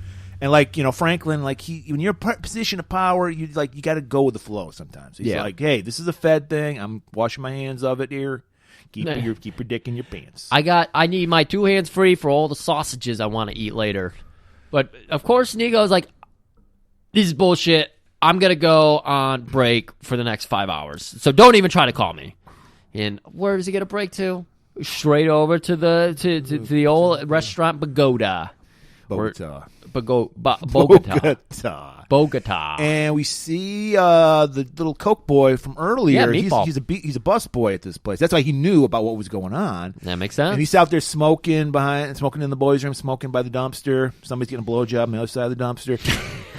and like Franklin, like when you're in a position of power, you got to go with the flow sometimes. He's like, hey, this is a Fed thing. I'm washing my hands of it here. Keep your dick in your pants. I need my 2 hands free for all the sausages I want to eat later. But of course, Nico's like, this is bullshit. I'm going to go on break for the next 5 hours. So don't even try to call me. And where does he get a break to? Straight over to the old restaurant Bogota. Bogota. Bogota. And we see the little Coke boy from earlier. Yeah, Meatball. He's a bus boy at this place. That's why he knew about what was going on. That makes sense. And he's out there smoking in the boys' room, smoking by the dumpster. Somebody's getting a blowjob on the other side of the dumpster.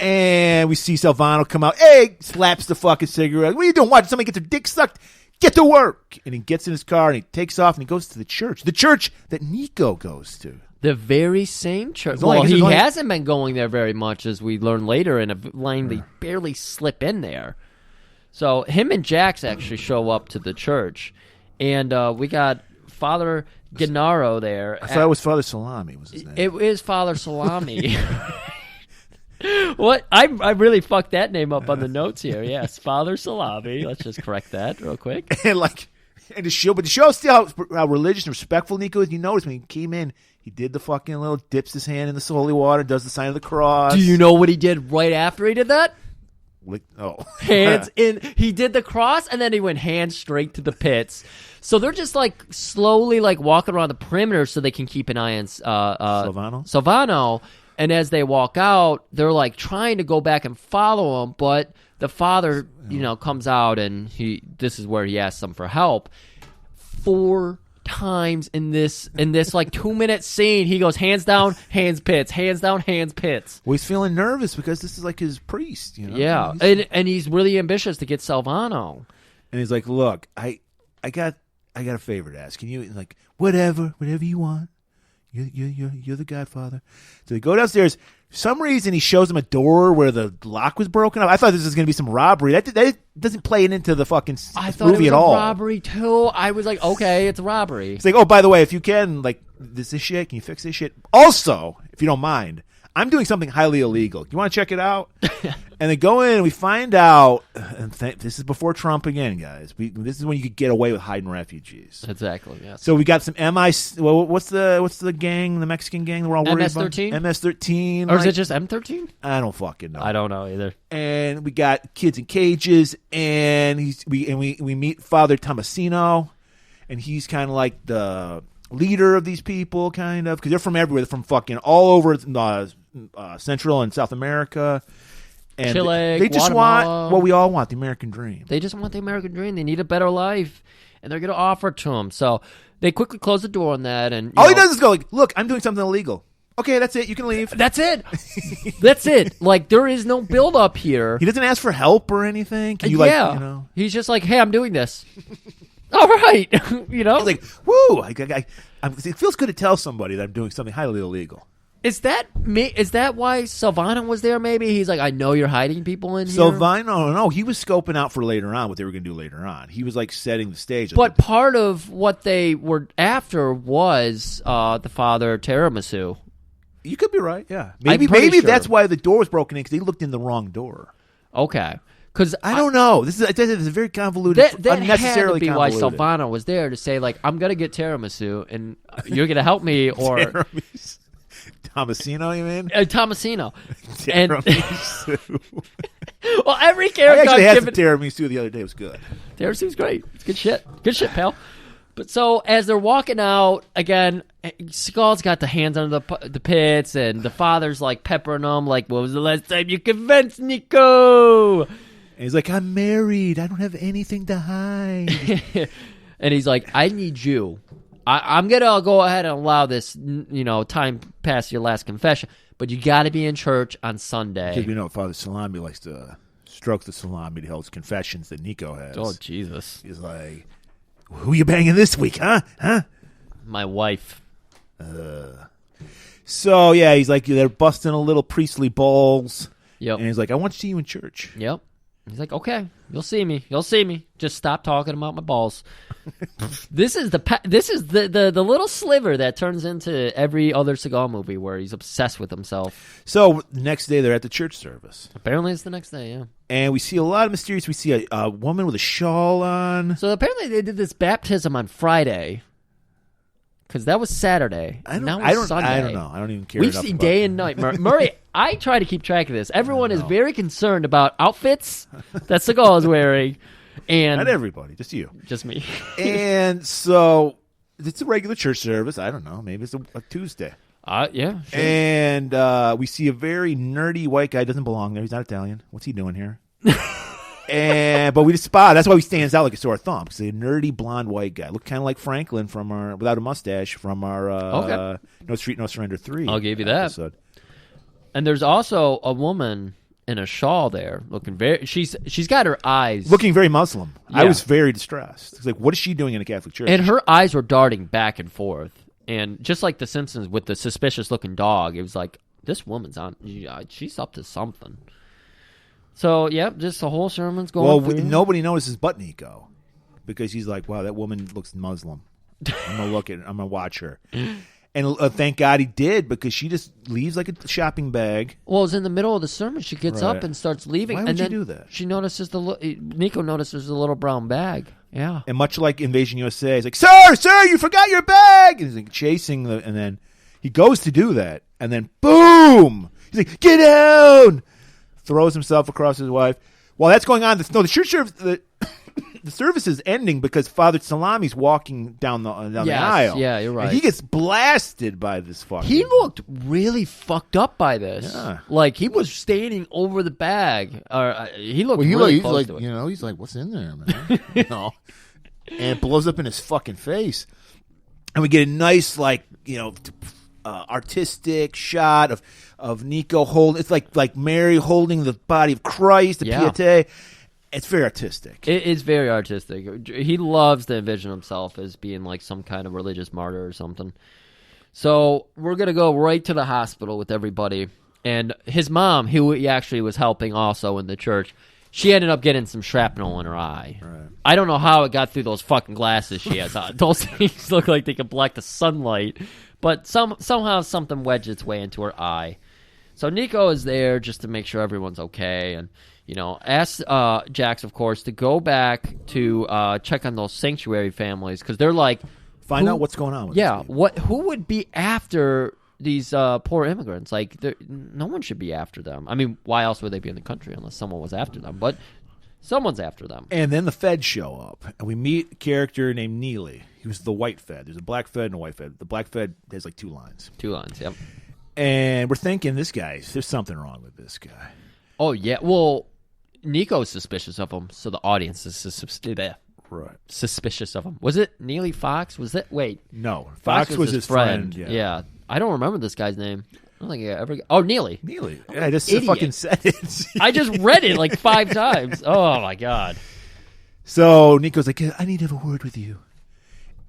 And we see Silvano come out. Hey, slaps the fucking cigarette. What are you doing? Watch somebody get their dick sucked. Get to work. And he gets in his car and he takes off and he goes to the church that Nico goes to. The very same church. Well, he hasn't been going there very much, as we learn later in a line. They barely slip in there. So him and Jax actually show up to the church. And we got Father Gennaro there. I thought it was Father Salami was his name. It is Father Salami. What? I really fucked that name up on the notes here. Yes, Father Salami. Let's just correct that real quick. And the show still how religious and respectful Nico is. You notice when he came in, he did the fucking little dips his hand in the holy water, does the sign of the cross. Do you know what he did right after he did that? Hands in. He did the cross, and then he went hands straight to the pits. So they're just like slowly like walking around the perimeter so they can keep an eye on Silvano. And as they walk out, they're like trying to go back and follow him, but the father, comes out and this is where he asks them for help. 4 times in this like 2-minute scene, he goes hands down, hands pits, hands down, hands pits. Well, he's feeling nervous because this is like his priest, Yeah, and he's really ambitious to get Silvano. And he's like, look, I got I got a favor to ask. Can you like whatever you want? You're the Godfather. So they go downstairs. For some reason, he shows them a door where the lock was broken up. I thought this was going to be some robbery. That doesn't play it into the fucking I thought movie it was at all. a robbery too. I was like, okay, it's a robbery. It's like, oh, by the way, if you can, like, this shit, can you fix this shit? Also, if you don't mind, I'm doing something highly illegal. You want to check it out? And they go in and we find out, and this is before Trump again, guys. This is when you could get away with hiding refugees. Exactly, yes. So we got some well, what's the gang, the Mexican gang we're all worried MS-13? about? MS-13. Or is it just M13? I don't fucking know. I don't know either. And we got kids in cages, and we meet Father Thomasino, and he's kind of like the leader of these people, kind of, because they're from everywhere. They're from fucking all over Central and South America. And Chile, they just Guatemala. want what we all want, the American dream. They just want the American dream. They need a better life, and they're going to offer it to them. So they quickly close the door on that. And all he does is go like, look, I'm doing something illegal. Okay, that's it. You can leave. That's it. That's it. Like, there is no build up here. He doesn't ask for help or anything. Can you He's just like, hey, I'm doing this. All right. He's like, woo. It feels good to tell somebody that I'm doing something highly illegal. Is that why Silvano was there? Maybe he's like, I know you're hiding people in here. Silvano, no, he was scoping out for later on what they were going to do later on. He was like setting the stage. But part of what they were after was the father Tiramisu. You could be right. Yeah, maybe sure. that's why the door was broken in because they looked in the wrong door. Okay. Because I don't know. This is a very convoluted, that unnecessarily had to be why convoluted. Silvano was there to say like, I'm gonna get Tiramisu and you're gonna help me or. Thomasino, you mean? Thomasino. Tiramisu. Well, every I character actually had some tiramisu the other day. It was good. Tiramisu's great. It's good shit. Good shit, pal. But so as they're walking out again, Seagal's got the hands under the pits, and the father's like peppering them, like, "What was the last time you convinced Nico?" And he's like, "I'm married. I don't have anything to hide." And he's like, "I need you. I'm gonna go ahead and allow this, time past your last confession, but you got to be in church on Sunday." Because we know Father Salami likes to stroke the salami to hold his confessions that Nico has. Oh Jesus! He's like, "Who you banging this week, huh? My wife." So yeah, he's like, they're busting a little priestly balls. Yep. And he's like, "I want to see you in church." Yep. He's like, "Okay, you'll see me. You'll see me. Just stop talking about my balls." This is the little sliver that turns into every other Seagal movie where he's obsessed with himself. So the next day they're at the church service. Apparently it's the next day, yeah. And we see a lot of mysterious. We see a woman with a shawl on. So apparently they did this baptism on Friday. Because that was Saturday. Now it's Sunday. I don't know. I don't even care. We've seen day and night. Murray, I try to keep track of this. Everyone is very concerned about outfits that Seagal is wearing. And not everybody, just you. Just me. And so it's a regular church service. I don't know. Maybe it's a Tuesday. Yeah. Sure. And we see a very nerdy white guy. Doesn't belong there. He's not Italian. What's he doing here? But we just spot. That's why he stands out like a sore thumb. Because a nerdy blonde white guy, look kind of like Franklin from our without a mustache from our No Street No Surrender 3. I'll give you that. Episode. And there's also a woman in a shawl there, looking very. She's got her eyes looking very Muslim. Yeah. I was very distressed. It's like, what is she doing in a Catholic church? And her eyes were darting back and forth, and just like The Simpsons with the suspicious looking dog, it was like this woman's on. She's up to something. So, yep, just the whole sermon's going through. Nobody notices but Nico because he's like, wow, that woman looks Muslim. I'm going to watch her. And thank God he did because she just leaves like a shopping bag. Well, it was in the middle of the sermon. She gets up and starts leaving. Why would you do that? She notices Nico notices the little brown bag. Yeah. And much like Invasion USA, he's like, Sir, you forgot your bag. And he's like chasing and then he goes to do that. And then, boom! He's like, get down! Throws himself across his wife. While that's going on, the church service, the service is ending because Father Salami's walking down the aisle. Yeah, you're right. And he gets blasted by this fucking. He looked really fucked up by this. Yeah. Like he was standing over the bag. He looked really close to it. He's like, what's in there, man? And it blows up in his fucking face. And we get a nice, artistic shot of Nico holding. It's like Mary holding the body of Christ, the Piete. It's very artistic. It is very artistic. He loves to envision himself as being like some kind of religious martyr or something. So we're going to go right to the hospital with everybody. And his mom, who he actually was helping also in the church, she ended up getting some shrapnel in her eye. Right. I don't know how it got through those fucking glasses she has on. Those things look like they can block the sunlight. But somehow something wedged its way into her eye. So Nico is there just to make sure everyone's okay. And, asks Jax, of course, to go back to check on those sanctuary families. Because they're like... Find out what's going on with yeah, who would be after these poor immigrants? Like, no one should be after them. I mean, why else would they be in the country unless someone was after them? But someone's after them. And then the feds show up, and we meet a character named Neely. He was the white fed. There's a black fed and a white fed. The black fed has like 2 lines. 2 lines, yep. And we're thinking, there's something wrong with this guy. Oh, yeah. Well, Nico's suspicious of him, so the audience is suspicious of him. Was it Neely Fox? Was it? Wait. No. Fox was his friend. Yeah. I don't remember this guy's name. I don't think I ever... Oh, Neely. Yeah, I just fucking said it. I just read it like 5 times. Oh, my God. So Nico's like, I need to have a word with you.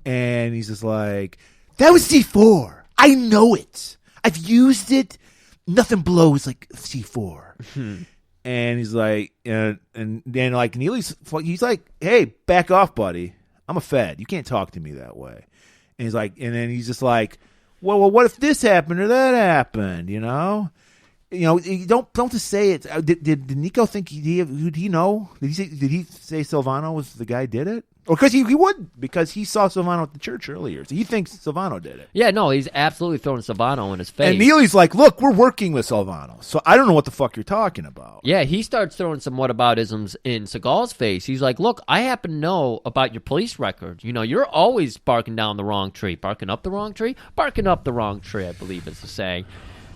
And he's just like, that was C4. I know it. I've used it. Nothing blows like C4. And he's like, and then like Neely's, he's like, hey, back off, buddy. I'm a fed. You can't talk to me that way. And he's like, and then he's just like, well, what if this happened or that happened? Don't just say it. Did Nico think did he know? Did he say Silvano was the guy who did it? Or because he would, because he saw Silvano at the church earlier. So he thinks Silvano did it. Yeah, no, he's absolutely throwing Silvano in his face. And Neely's like, look, we're working with Silvano, so I don't know what the fuck you're talking about. Yeah, he starts throwing some whataboutisms in Seagal's face. He's like, look, I happen to know about your police record. You're always barking down the wrong tree. Barking up the wrong tree? Barking up the wrong tree, I believe is the saying.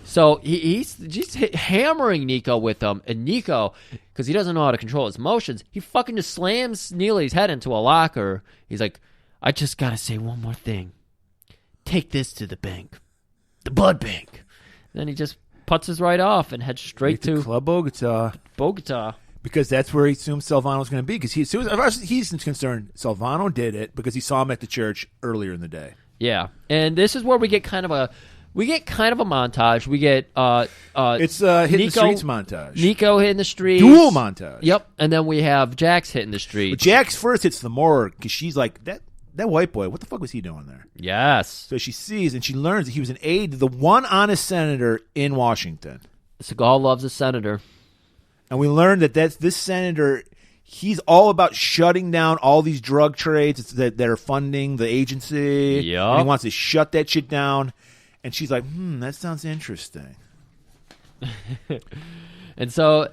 So he's just hammering Nico with him, and Nico, because he doesn't know how to control his emotions, he fucking just slams Neely's head into a locker. He's like, I just gotta say one more thing. Take this to the bank. The blood bank. Then he just putzes right off and heads straight to Club Bogota. Because that's where he assumes Silvano's going to be. Because as far as he's concerned, Silvano did it because he saw him at the church earlier in the day. Yeah, and this is where we get kind of a montage. We get it's hitting the streets montage. Nico hitting the streets. Dual montage. Yep. And then we have Jax hitting the streets. But Jax first hits the morgue because she's like, that white boy, what the fuck was he doing there? Yes. So she sees and she learns that he was an aide to the one honest senator in Washington. Seagal loves a senator. And we learned that this senator, he's all about shutting down all these drug trades that are funding the agency. Yep. And he wants to shut that shit down. And she's like, that sounds interesting. And so,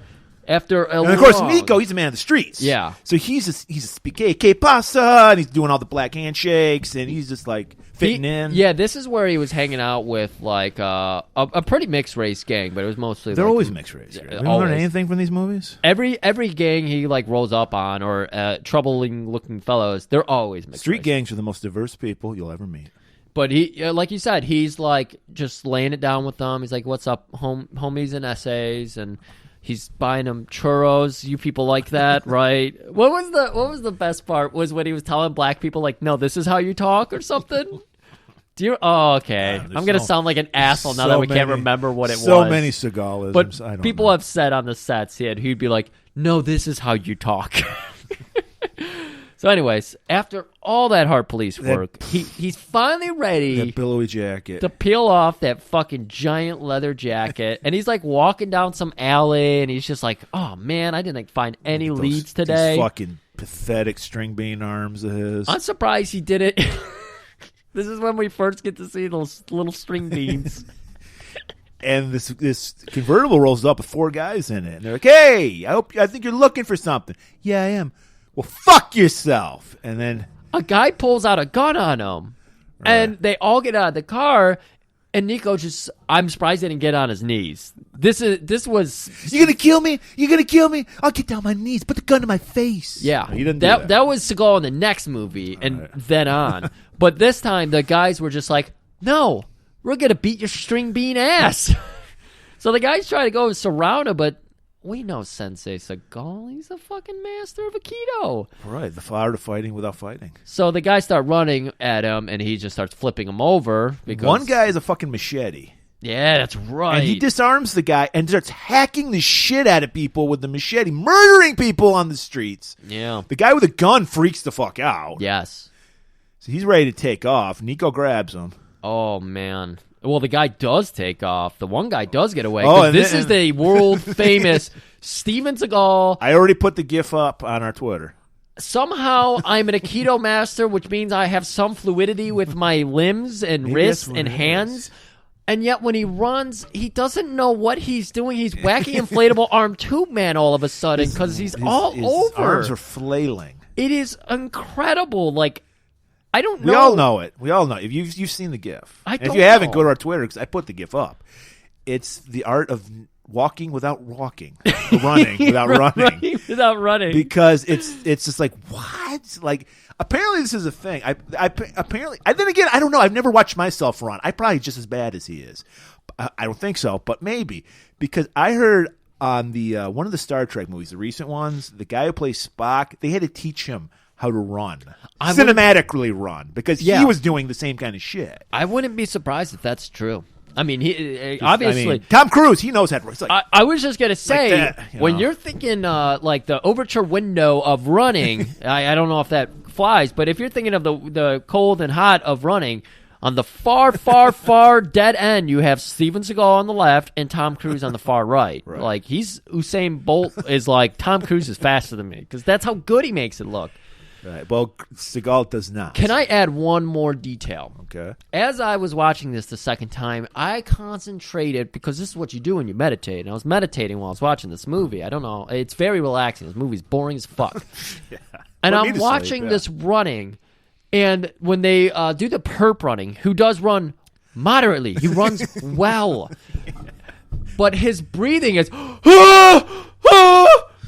after and of course, Nico, he's a man of the streets. Yeah. So he's a speak, que pasa, and he's doing all the black handshakes, and he's just like fitting in. Yeah, this is where he was hanging out with like a pretty mixed race gang, but it was mostly they're like, always mixed race. Have you learned anything from these movies? Every gang he like rolls up on or troubling looking fellows, they're always mixed. Street race. gangs are the most diverse people you'll ever meet. But he, like you said, he's like just laying it down with them. He's like, "What's up, homies and essays?" And he's buying them churros. You people like that, right? What was the best part? Was when he was telling black people, like, "No, this is how you talk" or something. Oh, okay. I'm gonna sound like an asshole now that we can't remember what it was. So many Seagalisms. But I don't people know. have said on the sets, he'd be like, "No, this is how you talk." So anyways, after all that hard police work, he's finally ready that billowy jacket to peel off that fucking giant leather jacket. And he's like walking down some alley and he's just like, oh man, I didn't find any leads today. Those fucking pathetic string bean arms of his. I'm surprised he did it. This is when we first get to see those little string beans. And this convertible rolls up with 4 guys in it. And they're like, hey, I think you're looking for something. Yeah, I am. Well, fuck yourself. And then a guy pulls out a gun on him. Right. And they all get out of the car. And Nico I'm surprised he didn't get on his knees. This was... You gonna kill me? You gonna kill me? I'll get down on my knees. Put the gun to my face. Yeah. He didn't do that. That was Seagal in the next movie and then on. But this time, the guys were just like, no, we're gonna beat your string bean ass. So the guys try to go and surround him, but we know Sensei Seagal. He's a fucking master of Aikido. Right, the art of fighting without fighting. So the guys start running at him, and he just starts flipping him over. Because One guy has a fucking machete. Yeah, that's right. And he disarms the guy and starts hacking the shit out of people with the machete, murdering people on the streets. Yeah. The guy with a gun freaks the fuck out. Yes. So he's ready to take off. Nico grabs him. Oh, man. Well, the guy does take off. The one guy does get away. Oh, and this then- is the world-famous Steven Seagal. I already put the GIF up on our Twitter. Somehow, I'm an Aikido master, which means I have some fluidity with my limbs and Maybe wrists that's what and it hands. is. And yet, when he runs, he doesn't know what he's doing. He's wacky inflatable arm tube man all of a sudden because he's all His over. arms are flailing. It is incredible. Like, I don't know. We all know it. We all know. If you've seen the GIF. I And if don't you haven't, know. go to our Twitter because I put the GIF up. It's the art of walking without walking, running without running. Without running. Because it's just like, what? Like, apparently this is a thing. Apparently, then again, I don't know. I've never watched myself run. I'm probably just as bad as he is. I don't think so, but maybe. Because I heard on the one of the Star Trek movies, the recent ones, the guy who plays Spock, they had to teach him how to run. Cinematically run. Because he was doing the same kind of shit. I wouldn't be surprised if that's true. I mean, he obviously. I mean, Tom Cruise, he knows how to. It's like, I was just gonna say that, when you're thinking like the overture window of running, I don't know if that flies, but if you're thinking of the cold and hot of running, on the far, far, far dead end, you have Steven Seagal on the left and Tom Cruise on the far right. Like he's Usain Bolt is like Tom Cruise is faster than me because that's how good he makes it look. right. Well, Seagal does not. Can I add one more detail? Okay. As I was watching this the second time, I concentrated because this is what you do when you meditate. And I was meditating while I was watching this movie. I don't know. It's very relaxing. This movie's boring as fuck. And Put me I'm to watching sleep, yeah. this running. And when they do the perp running, who does run moderately, he runs well. But his breathing is...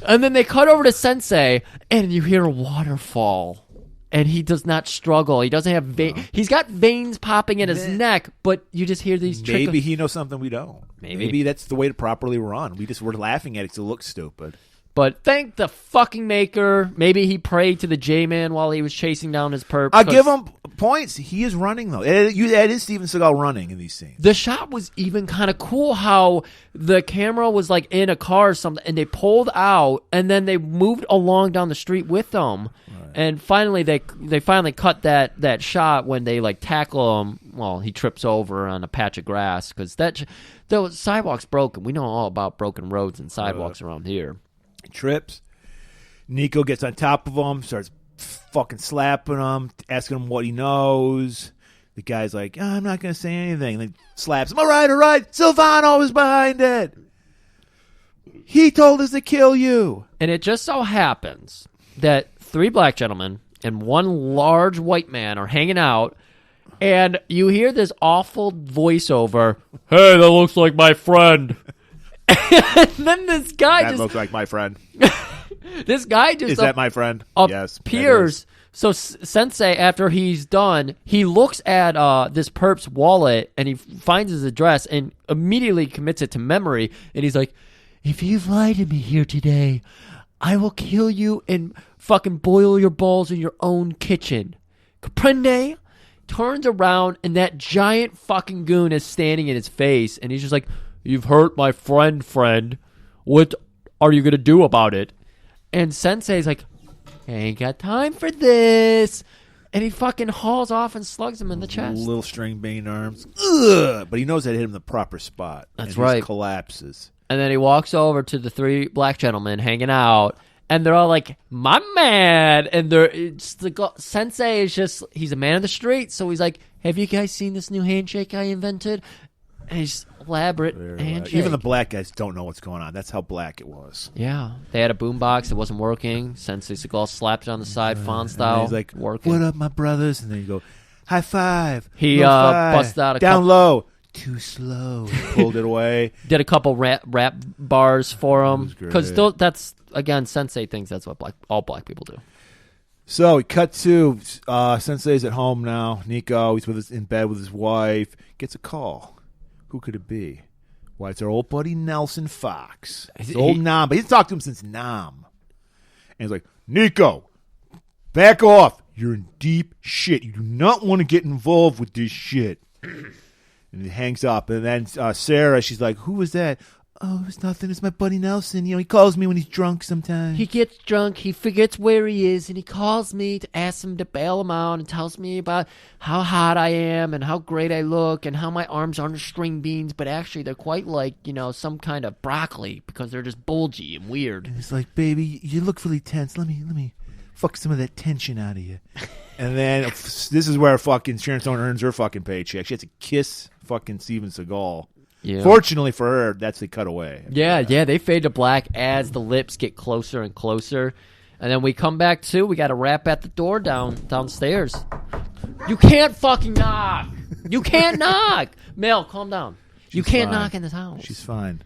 And then they cut over to Sensei, and you hear a waterfall. And he does not struggle. He doesn't have veins. He's got veins popping in his neck, but you just hear these Maybe he knows something we don't. Maybe. That's the way to properly run. We're laughing at it because it looks stupid. But thank the fucking maker. Maybe he prayed to the J-Man while he was chasing down his perp. I'll give him points. He is running, though. That is Steven Seagal running in these scenes. The shot was even kind of cool how the camera was like in a car or something, and they pulled out, and then they moved along down the street with them. Right. And finally, they finally cut that shot when they like tackle him. Well, he trips over on a patch of grass because the sidewalk's broken. We know all about broken roads and sidewalks around here. Trips. Nico gets on top of him, starts fucking slapping him, asking him what he knows. The guy's like, I'm not going to say anything. And then slaps him. All right. Silvano is behind it. He told us to kill you. And it just so happens that 3 black gentlemen and 1 large white man are hanging out, and you hear this awful voiceover, hey, that looks like my friend. And then this guy That looks like my friend. This guy just Is that my friend? Yes. appears. So Sensei, after he's done, he looks at this perp's wallet and he finds his address and immediately commits it to memory. And he's like, if you've lied to me here today, I will kill you and fucking boil your balls in your own kitchen. Comprende? Turns around and that giant fucking goon is standing in his face. And he's just like, you've hurt my friend. What are you going to do about it? And Sensei's like, I ain't got time for this. And he fucking hauls off and slugs him in the chest. Little string bean arms. Ugh! But he knows that hit him in the proper spot. That's and right. He collapses. And then he walks over to the 3 black gentlemen hanging out. And they're all like, my man. And Sensei is just, he's a man of the street. So he's like, have you guys seen this new handshake I invented? And he's elaborate handshake. Even the black guys don't know what's going on. That's how black it was. Yeah. They had a boombox that wasn't working. Sensei Seagal slapped it on the side, fawn style. And he's like, working. what up, my brothers? And then you go, high five. He low five. busted out a down couple- low. Too slow. He pulled it away. Did a couple rap bars for him. Because great. that's, again, Sensei thinks that's what all black people do. So we cut to Sensei's at home now. Nico, he's in bed with his wife. Gets a call. Who could it be? Why, it's our old buddy Nelson Fox. His old Nam, but he's talked to him since Nam. And he's like, Nico, back off. You're in deep shit. You do not want to get involved with this shit. And he hangs up. And then Sarah, she's like, who was that? Oh, it's nothing. It's my buddy Nelson. You know, he calls me when he's drunk sometimes. He gets drunk, he forgets where he is, and he calls me to ask him to bail him out and tells me about how hot I am and how great I look and how my arms aren't string beans, but actually they're quite like, some kind of broccoli because they're just bulgy and weird. And he's like, baby, you look really tense. Let me fuck some of that tension out of you. And then this is where fucking Sharon Stone earns her fucking paycheck. She has to kiss fucking Steven Seagal. Yeah. Fortunately for her, that's the cutaway. Yeah, they fade to black as the lips get closer and closer. And then we come back to, we got a rap at the door downstairs. You can't fucking knock. You can't knock. Mel, calm down. You can't knock in this house. She's fine.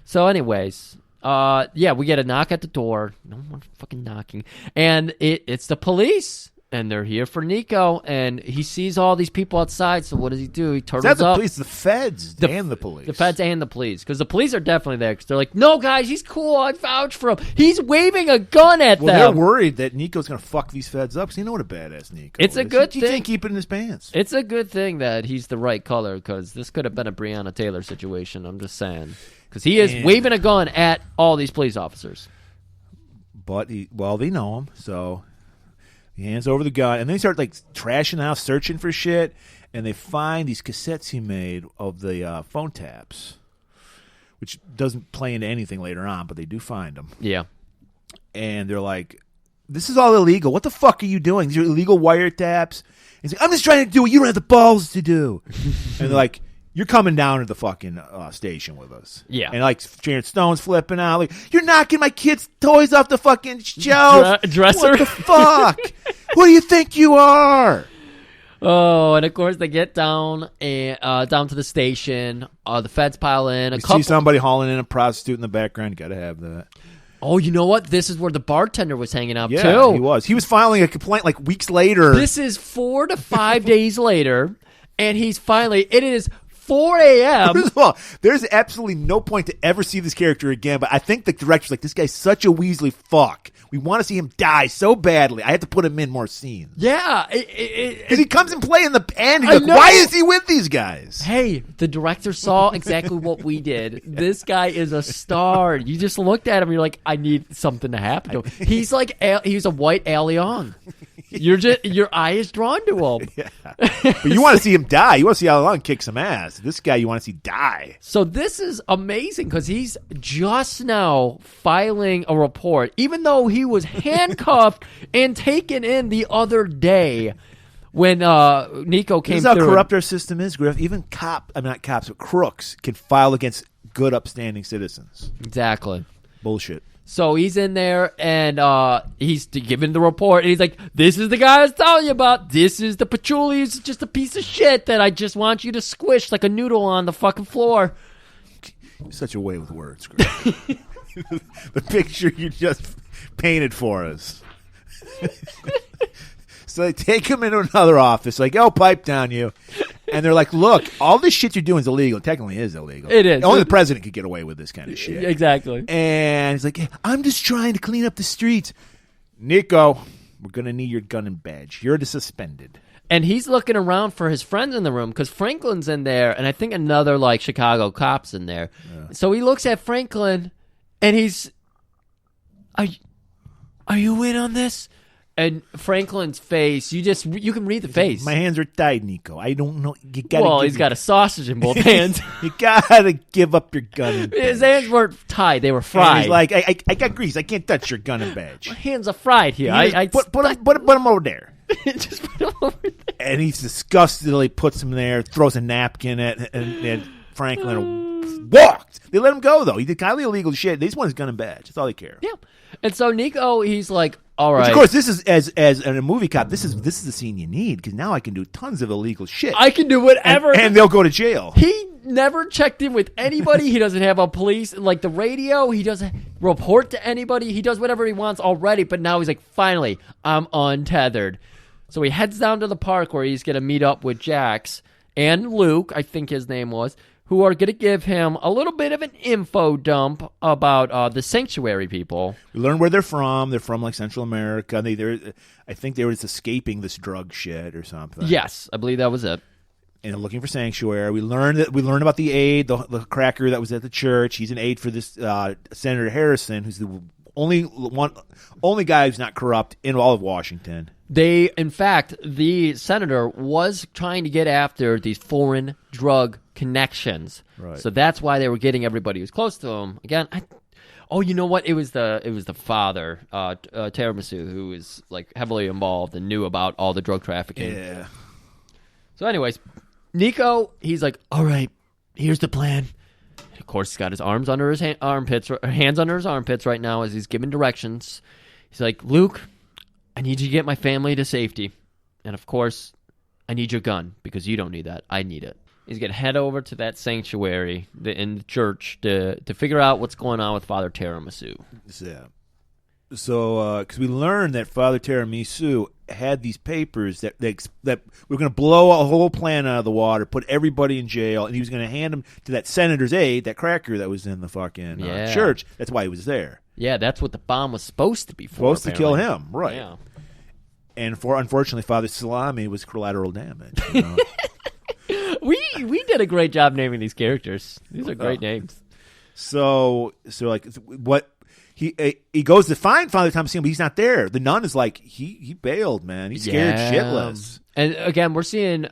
So anyways, we get a knock at the door. No more fucking knocking. And it's the police. And they're here for Nico, and he sees all these people outside, so what does he do? He turtles up. It's not the police, the feds and the police. The feds and the police, because the police are definitely there, because they're like, no, guys, he's cool, I vouch for him. He's waving a gun at them. They're worried that Nico's going to fuck these feds up, because you know what a badass Nico is. A good thing. He can't keep it in his pants. It's a good thing that he's the right color, because this could have been a Breonna Taylor situation, I'm just saying. Because he is waving a gun at all these police officers. But, they know him, so... He hands over the gun, and then they start trashing the house, searching for shit, and they find these cassettes he made of the phone taps, which doesn't play into anything later on, but they do find them. Yeah. And they're like, this is all illegal. What the fuck are you doing? These are illegal wiretaps. He's like, I'm just trying to do what you don't have the balls to do. And they're like, you're coming down to the fucking station with us. Yeah. And Sharon Stone's flipping out. Like, you're knocking my kids' toys off the fucking shelf. Dresser. What the fuck? Who do you think you are? Oh, and of course they get down to the station. The feds pile in. You see somebody hauling in a prostitute in the background. You got to have that. Oh, you know what? This is where the bartender was hanging out, yeah, too. He was. He was filing a complaint weeks later. This is 4 to 5 days later, and it is 4 a.m. First of all, there's absolutely no point to ever see this character again, but I think the director's like, this guy's such a Weasley fuck. We want to see him die so badly. I have to put him in more scenes. Yeah. Because he comes and play in the end. He's like, why is he with these guys? Hey, the director saw exactly what we did. This guy is a star. You just looked at him and you're like, I need something to happen to him. He's he's a white alien. Your eye is drawn to him. Yeah. But you want to see him die. You want to see Alien kick some ass. This guy you want to see die. So this is amazing because he's just now filing a report, even though he was handcuffed and taken in the other day when Nico came through. This is how corrupt our system is, Griff. Even not cops, but crooks can file against good, upstanding citizens. Exactly. Bullshit. So he's in there, and he's giving the report, and he's like, this is the guy I was telling you about. This is the patchouli. He's just a piece of shit that I just want you to squish like a noodle on the fucking floor. Such a way with words, Griff. The picture you just painted for us. So they take him into another office, like, oh, pipe down, you. And they're like, look, all this shit you're doing is illegal. It technically is illegal. It is. Only the president could get away with this kind of shit. Exactly. And he's like, hey, I'm just trying to clean up the streets. Nico, we're going to need your gun and badge. You're suspended. And he's looking around for his friends in the room because Franklin's in there, and I think another, Chicago cop's in there. Yeah. So he looks at Franklin, and he's, are you in on this? And Franklin's face, you can read the face. My hands are tied, Nico. I don't know. You gotta he's got a sausage in both hands. You gotta give up your gun and badge. His hands weren't tied; they were fried. And he's like, I got grease. I can't touch your gun and badge. My hands are fried here. Put them over there. Just put them over there. And he disgustedly puts him there, throws a napkin at and Franklin walked. They let him go though. He did kind of illegal shit. They just want his gun and badge. That's all they care. Yeah. And so Nico, he's like, all right. Which, of course, this is as in a movie cop. This is the scene you need because now I can do tons of illegal shit. I can do whatever, and they'll go to jail. He never checked in with anybody. He doesn't have a police the radio. He doesn't report to anybody. He does whatever he wants already. But now he's like, finally, I'm untethered. So he heads down to the park where he's gonna meet up with Jax. and Luke, I think his name was, who are going to give him a little bit of an info dump about the sanctuary people. We learn where they're from. They're from like Central America. I think they were just escaping this drug shit or something. Yes, I believe that was it. And they're looking for sanctuary. We learn about the aide, the cracker that was at the church. He's an aide for this Senator Harrison, who's the only guy who's not corrupt in all of Washington. In fact, the senator was trying to get after these foreign drug connections. Right. So that's why they were getting everybody who's close to him. Again, you know what? It was the father, Tiramisu, who was like heavily involved and knew about all the drug trafficking. Yeah. So anyways, Nico, he's like, all right, here's the plan. Of course, he's got his arms under his hands under his armpits right now as he's giving directions. He's like, Luke, I need you to get my family to safety. And of course, I need your gun because you don't need that. I need it. He's going to head over to that sanctuary in the church to figure out what's going on with Father Tiramisu. Yeah. So, because we learned that Father Tiramisu had these papers that we're going to blow a whole plan out of the water, put everybody in jail, and he was going to hand them to that senator's aide, that cracker that was in the fucking church. That's why he was there. Yeah, that's what the bomb was supposed to be for. Supposed to kill him, right? Yeah. And unfortunately, Father Salami was collateral damage. You know? we did a great job naming these characters. These are great names. So like what. He goes to find Father Thomasino, but he's not there. The nun is like, he bailed, man. He's scared shitless. And again, we're seeing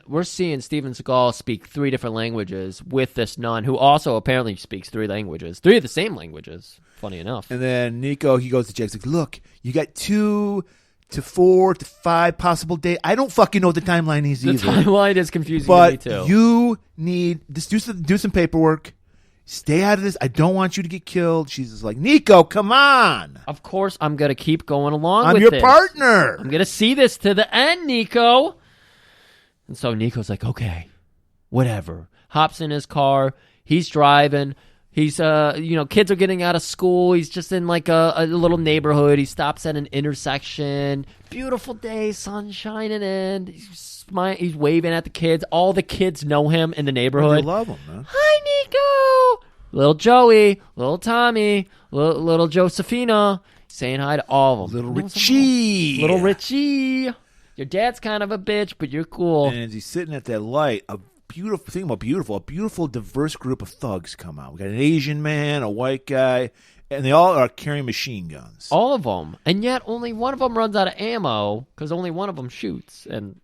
Steven Seagal speak 3 different languages with this nun, who also apparently speaks 3 languages, 3 of the same languages. Funny enough. And then Nico, he goes to Jake's like, look, you got 2 to 4 to 5 possible days. I don't fucking know what the timeline is either. The timeline is confusing to me too. You need just do some paperwork. Stay out of this. I don't want you to get killed. She's just like, Nico, come on. Of course, I'm going to keep going along I'm with your this. partner. I'm going to see this to the end, Nico. And so Nico's like, okay, whatever. Hops in his car. He's driving. He's, kids are getting out of school. He's just in like a little neighborhood. He stops at an intersection. Beautiful day, sun shining in. He's waving at the kids. All the kids know him in the neighborhood. They love him, man. Hi, Nico. Little Joey, little Tommy, little Josephina, saying hi to all of them. Little Richie. Little Richie. Your dad's kind of a bitch, but you're cool. And as he's sitting at that light, a beautiful, diverse group of thugs come out. We got an Asian man, a white guy, and they all are carrying machine guns. All of them. And yet only one of them runs out of ammo because only one of them shoots. And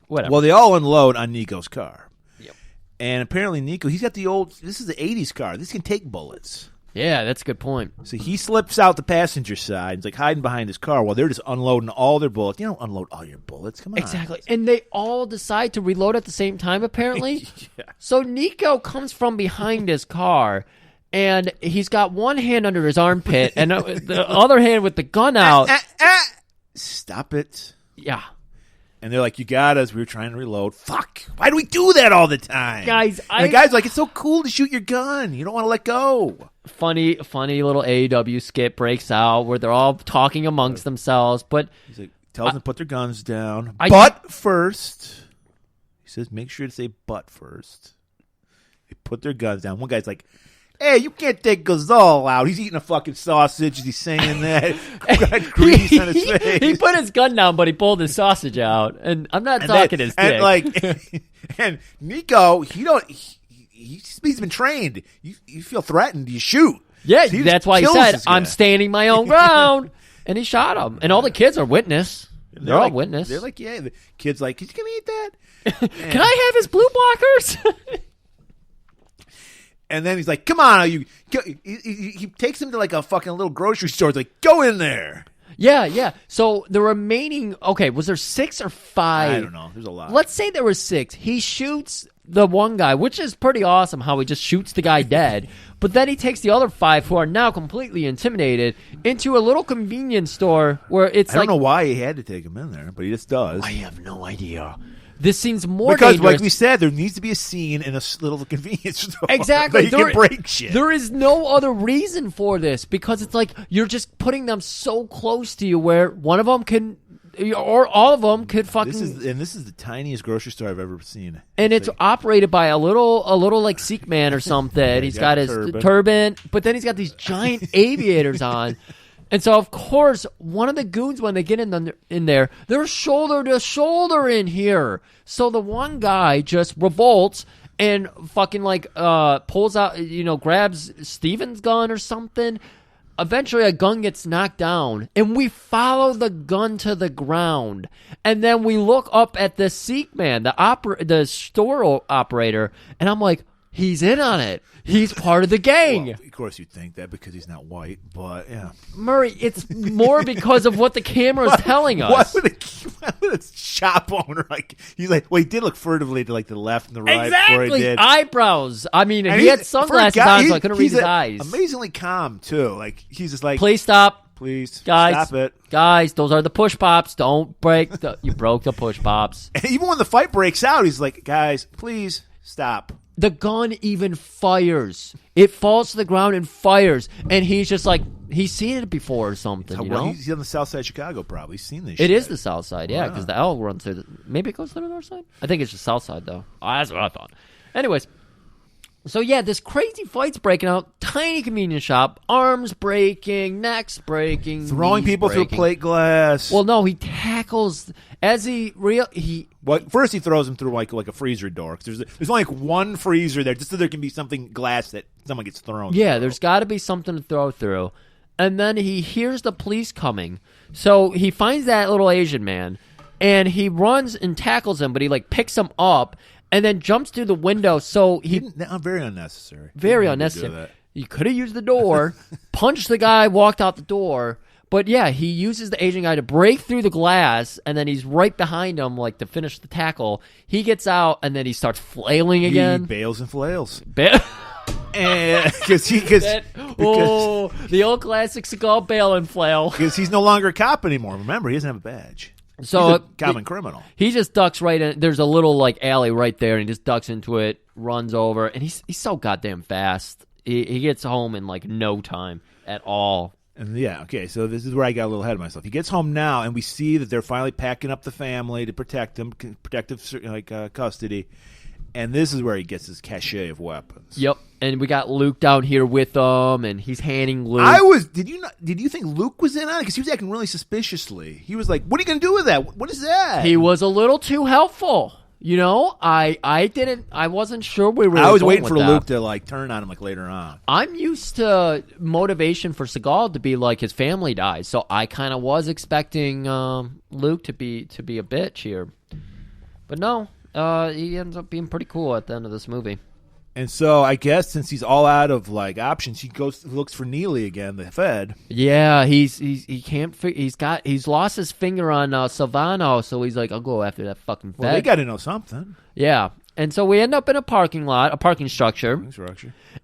whatever. Well, they all unload on Nico's car. Yep. And apparently Nico, he's got this is the 80s car. This can take bullets. Yeah, that's a good point. So he slips out the passenger side. He's like hiding behind his car while they're just unloading all their bullets. You don't unload all your bullets. Come on. Exactly. And they all decide to reload at the same time, apparently. Yeah. So Nico comes from behind his car, and he's got one hand under his armpit and the other hand with the gun out. Stop it. Yeah. And they're like, you got us. We were trying to reload. Fuck. Why do we do that all the time? Guys, and the guy's like, it's so cool to shoot your gun. You don't want to let go. Funny little AEW skit breaks out where they're all talking amongst themselves. But he's like, tells them to put their guns down. But first. He says, make sure to say but first. They put their guns down. One guy's like, hey, you can't take Gazal out. He's eating a fucking sausage as he's saying that. Got grease on his face. He put his gun down, but he pulled his sausage out. And I'm not talking his dick. And Nico, he's been trained. You feel threatened, you shoot. Yeah, so that's why he said, I'm standing my own ground. And he shot him. And all the kids are witness. They're all witness. They're like, yeah. The kid's like, is he going to eat that? Can I have his blue blockers? And then he's like, come on. He takes him to like a fucking little grocery store. He's like, go in there. Yeah. So the remaining, was there 6 or 5? I don't know. There's a lot. Let's say there were 6. He shoots the one guy, which is pretty awesome how he just shoots the guy dead. But then he takes the other 5 who are now completely intimidated into a little convenience store where it's I don't know why he had to take him in there, but he just does. I have no idea. This seems more because, dangerous. like we said, there needs to be a scene in a little convenience store. Exactly. That you can break shit. There is no other reason for this because it's like you're just putting them so close to you where one of them can or all of them could fucking. This is the tiniest grocery store I've ever seen. And it's operated by a little like Sikh man or something. He's got his turban, but then he's got these giant aviators on. And so, of course, one of the goons, when they get in there, they're shoulder to shoulder in here. So the one guy just revolts and fucking pulls out, grabs Steven's gun or something. Eventually, a gun gets knocked down, and we follow the gun to the ground. And then we look up at the Sikh man, the store operator, and I'm like, he's in on it. He's part of the gang. Well, of course you'd think that because he's not white, but yeah. Murray, it's more because of what the camera is telling us. Why would a shop owner he did look furtively to the left and the right before he did. Eyebrows. I mean, he had sunglasses on, so I couldn't read his eyes. Amazingly calm too. He's just like, please stop. Please, guys, stop it. Guys, those are the push pops. Don't break you broke the push pops. And even when the fight breaks out, he's like, guys, please stop. The gun even fires. It falls to the ground and fires. And he's just like, he's seen it before or something, He's on the south side of Chicago, probably. He's seen this It shit. is the south side, yeah, because the L runs through maybe it goes to the north side? I think it's the south side, though. Oh, that's what I thought. Anyways, so yeah, this crazy fight's breaking out. Tiny convenience shop. Arms breaking, necks breaking. Throwing people through plate glass. Well, no, he tackles as first he throws him through like a freezer door. 'Cause there's only one freezer there, just so there can be something glass that someone gets thrown through. There's got to be something to throw through. And then he hears the police coming. So he finds that little Asian man, and he runs and tackles him, but he picks him up and then jumps through the window. So very unnecessary. Very unnecessary. You could have used the door, punched the guy, walked out the door. But yeah, he uses the Asian guy to break through the glass, and then he's right behind him, to finish the tackle. He gets out, and then he starts flailing again. He bails and flails. The old classic Seagal bail and flail. Because he's no longer a cop anymore. Remember, he doesn't have a badge. So he's a common criminal. He just ducks right in. There's a little alley right there, and he just ducks into it, runs over, and he's so goddamn fast. He gets home in no time at all. And so this is where I got a little ahead of myself. He gets home now, and we see that they're finally packing up the family to protect him, protective custody. And this is where he gets his cachet of weapons. Yep, and we got Luke down here with him, and he's handing Luke. Did you think Luke was in on it? Because he was acting really suspiciously. He was like, "What are you going to do with that? What is that?" He was a little too helpful. I wasn't sure we were. I was waiting for Luke to turn on him later on. I'm used to motivation for Seagal to be his family dies, so I kind of was expecting Luke to be a bitch here, but no, he ends up being pretty cool at the end of this movie. And so I guess since he's all out of options, he looks for Neely again, the Fed. Yeah, he can't. He's lost his finger on Silvano, so he's like, I'll go after that fucking Fed. Well, they got to know something. Yeah, and so we end up in a parking structure.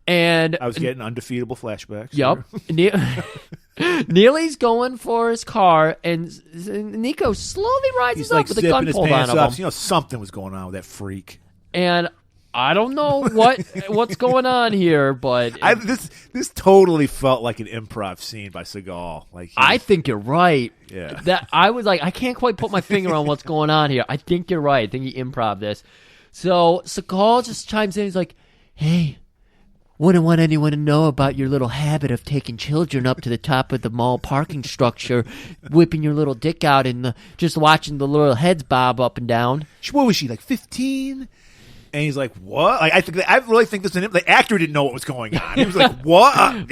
And I was getting undefeatable flashbacks. Yep. Neely's going for his car, and Nico slowly rises up with a gun pulled on him. Something was going on with that freak. And I don't know what's going on here, but this totally felt like an improv scene by Seagal. I think you're right. Yeah. That I was I can't quite put my finger on what's going on here. I think you're right. I think he improv this. So Seagal just chimes in. He's like, "Hey, wouldn't want anyone to know about your little habit of taking children up to the top of the mall parking structure, whipping your little dick out and just watching the little heads bob up and down." What was she 15? And he's like, "What?" I really think the actor didn't know what was going on. He was like, "What?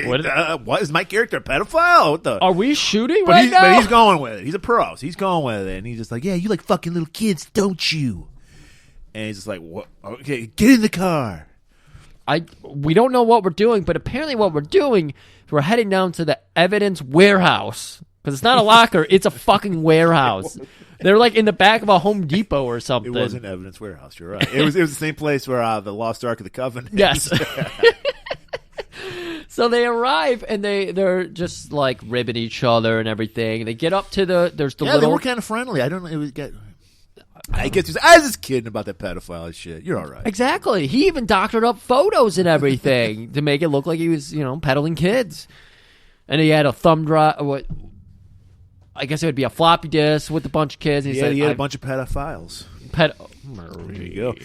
What is my character a pedophile? What the? Are we shooting right now?" But he's going with it. He's a pro. So he's going with it, and he's just like, "Yeah, you like fucking little kids, don't you?" And he's just like, "What? Okay, get in the car." We don't know what we're doing, but apparently what we're doing, we're heading down to the evidence warehouse. Because it's not a locker, it's a fucking warehouse. They're in the back of a Home Depot or something. It wasn't evidence warehouse, you're right. It was the same place where the Lost Ark of the Covenant. Yes. So they arrive, and they're just ribbing each other and everything. They get up to there's the little... they were kind of friendly. I don't know, I guess I was just kidding about that pedophile shit. You're all right. Exactly. He even doctored up photos and everything to make it look like he was, peddling kids. And he had a thumb drive. I guess it would be a floppy disk with a bunch of kids. And He had a bunch of pedophiles. There you go.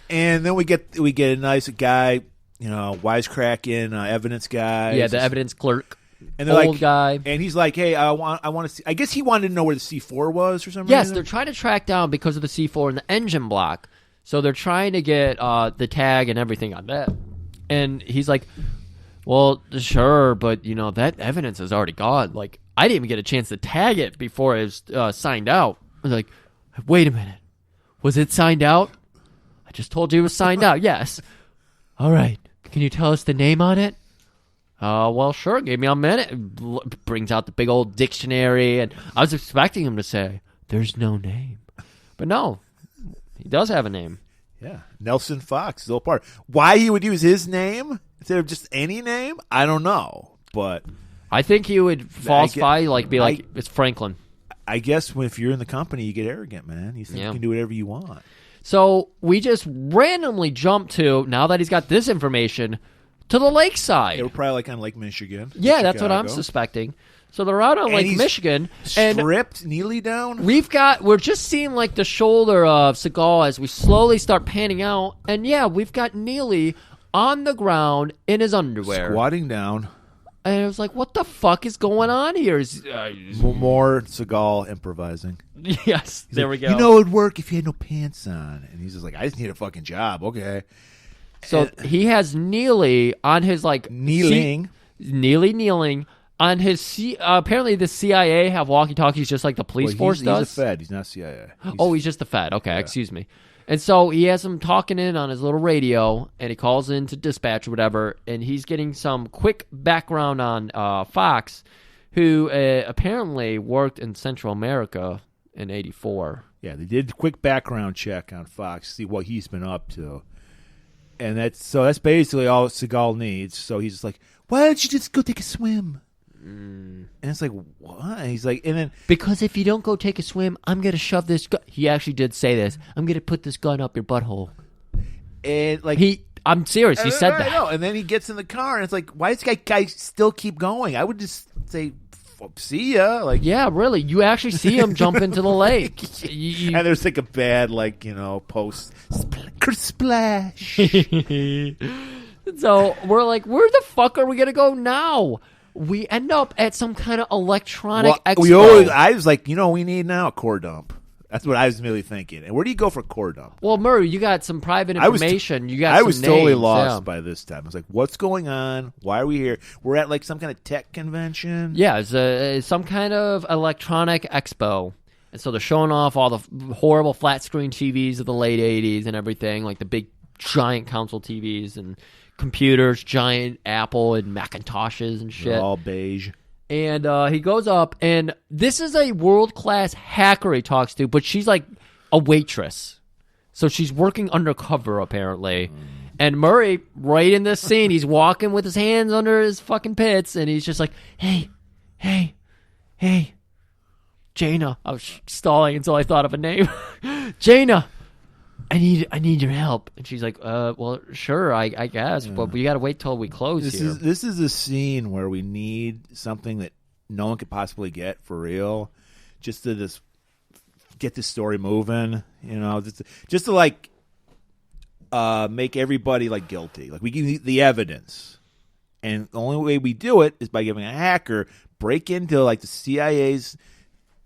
And then we get a nice guy, wisecracking evidence guy. Yeah, the evidence clerk. And they're old guy. And he's like, hey, I want to see. I guess he wanted to know where the C4 was or something. Yes, they're trying to track down because of the C4 and the engine block. So they're trying to get the tag and everything on that. And he's like, well, sure, but, that evidence is already gone. Like, I didn't even get a chance to tag it before it was signed out. I was like, wait a minute. Was it signed out? I just told you it was signed out. Yes. All right. Can you tell us the name on it? Well, sure. Give me a minute. Brings out the big old dictionary, and I was expecting him to say, there's no name. But no, he does have a name. Yeah. Nelson Fox, still part. Why he would use his name instead of just any name, I don't know. But I think he would falsify, it's Franklin. I guess if you're in the company, you get arrogant, man. You think you can do whatever you want. So we just randomly jump to, now that he's got this information, to the lakeside. They were probably like on Lake Michigan. Yeah, that's what I'm suspecting. So they're out on Lake Michigan. And stripped Neely down? We're just seeing like the shoulder of Seagal as we slowly start panning out. And yeah, we've got Neely on the ground in his underwear. Squatting down. And I was like, what the fuck is going on here? More Seagal improvising. Yes, there we go. It would work if you had no pants on. And he's just like, I just need a fucking job. Okay. So he has Neely on his like kneeling on his apparently the CIA have walkie-talkies just like the police force does. He's a Fed. He's not CIA. He's just the Fed. Okay, excuse me. And so he has him talking in on his little radio, and he calls in to dispatch or whatever, and he's getting some quick background on Fox, who apparently worked in Central America in '84. Yeah, they did a quick background check on Fox, see what he's been up to. And that's basically all Seagal needs. So he's just like, why don't you just go take a swim? And it's like, what? And he's like, and then because if you don't go take a swim, I'm gonna shove this gun. He actually did say this. I'm gonna put this gun up your butthole. And like I'm serious. He said that. And then he gets in the car, and it's like, why does this guy still keep going? I would just say, see ya. Like, yeah, really. You actually see him jump into the lake. And there's like a bad, post splash. So we're like, where the fuck are we gonna go now? We end up at some kind of electronic expo. I was like, we need now a core dump. That's what I was really thinking. And where do you go for core dump? Well, Murray, you got some private information. I was totally lost by this time. I was like, what's going on? Why are we here? We're at like some kind of tech convention. Yeah, it's some kind of electronic expo. And so they're showing off all the horrible flat screen TVs of the late 80s and everything, like the big giant console TVs and computers, giant Apple and Macintoshes and shit. They're all beige. And he goes up, and this is a world-class hacker he talks to, but she's like a waitress. So she's working undercover, apparently. And Murray, right in this scene, he's walking with his hands under his fucking pits, and he's just like, hey, Jaina. I was stalling until I thought of a name. Jaina, I need your help. And she's like, well, sure, I guess, but we got to wait till we close here. This is a scene where we need something that no one could possibly get for real, just to get this story moving, just to like make everybody like guilty. Like we give the evidence, and the only way we do it is by giving a hacker break into like the CIA's.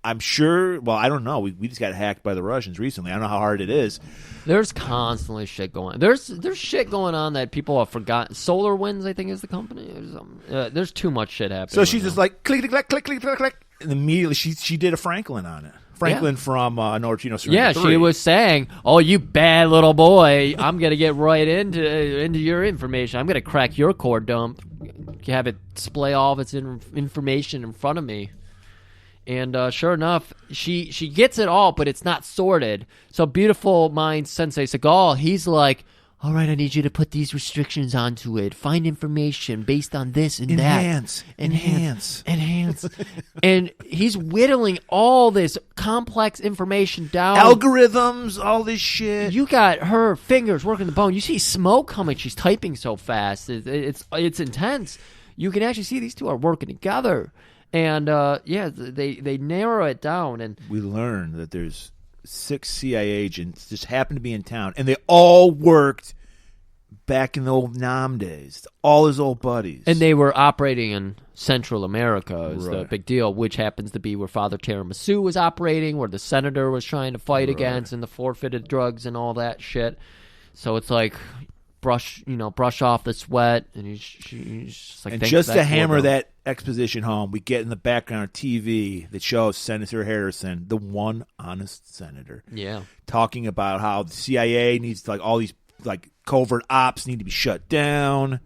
I'm sure. Well, I don't know. We just got hacked by the Russians recently. I don't know how hard it is. There's constantly shit going on. There's shit going on that people have forgotten. SolarWinds, I think, is the company. There's too much shit happening. So she's just like click, click, click, click, click, click, and immediately she did a Franklin on it. Franklin from Nortino Surrender. Yeah, 3. She was saying, "Oh, you bad little boy! I'm gonna get right into your information. I'm gonna crack your core dump. Have it display all of its information in front of me." And sure enough, she gets it all, but it's not sorted. So beautiful mind Sensei Seagal, he's like, all right, I need you to put these restrictions onto it. Find information based on this and Enhance. And he's whittling all this complex information down. Algorithms, all this shit. You got her fingers working the bone. You see smoke coming. She's typing so fast. It's intense. You can actually see these two are working together. And they narrow it down, and we learn that there's 6 CIA agents just happened to be in town, and they all worked back in the old Nam days. All his old buddies. And they were operating in Central America is the Right. big deal, which happens to be where Father Tiramisu was operating, where the senator was trying to fight against, and the forfeited drugs and all that shit. So it's like brush off the sweat, and he's just like, and thanks just for to that hammer wardrobe. that exposition home, we get in the background TV that shows Senator Harrison, the one honest senator, talking about how the CIA needs to, like, all these like covert ops need to be shut down,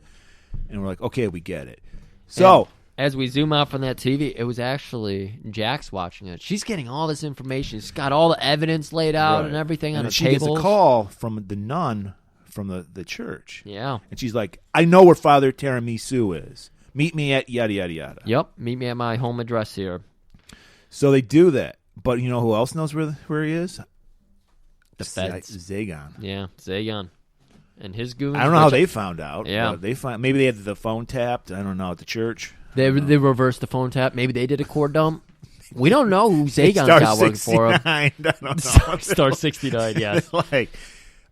and we're like, okay, we get it. So and as we zoom out from that TV, it was actually Jax watching it. She's getting all this information. She's got all the evidence laid out and everything on the she table. gets a call from the nun from the church. Yeah. And she's like, I know where Father Tiramisu is. Meet me at yada, yada, yada. Yep. Meet me at my home address here. So they do that. But you know who else knows where he is? The feds. Zagon. Yeah, Zagon. And his goons. I don't know how they found out. Yeah. But maybe they had the phone tapped. I don't know, at the church. They reversed the phone tap. Maybe they did a core dump. We don't know who Zagon's got working for him. I don't know. Star 69, yes. Like,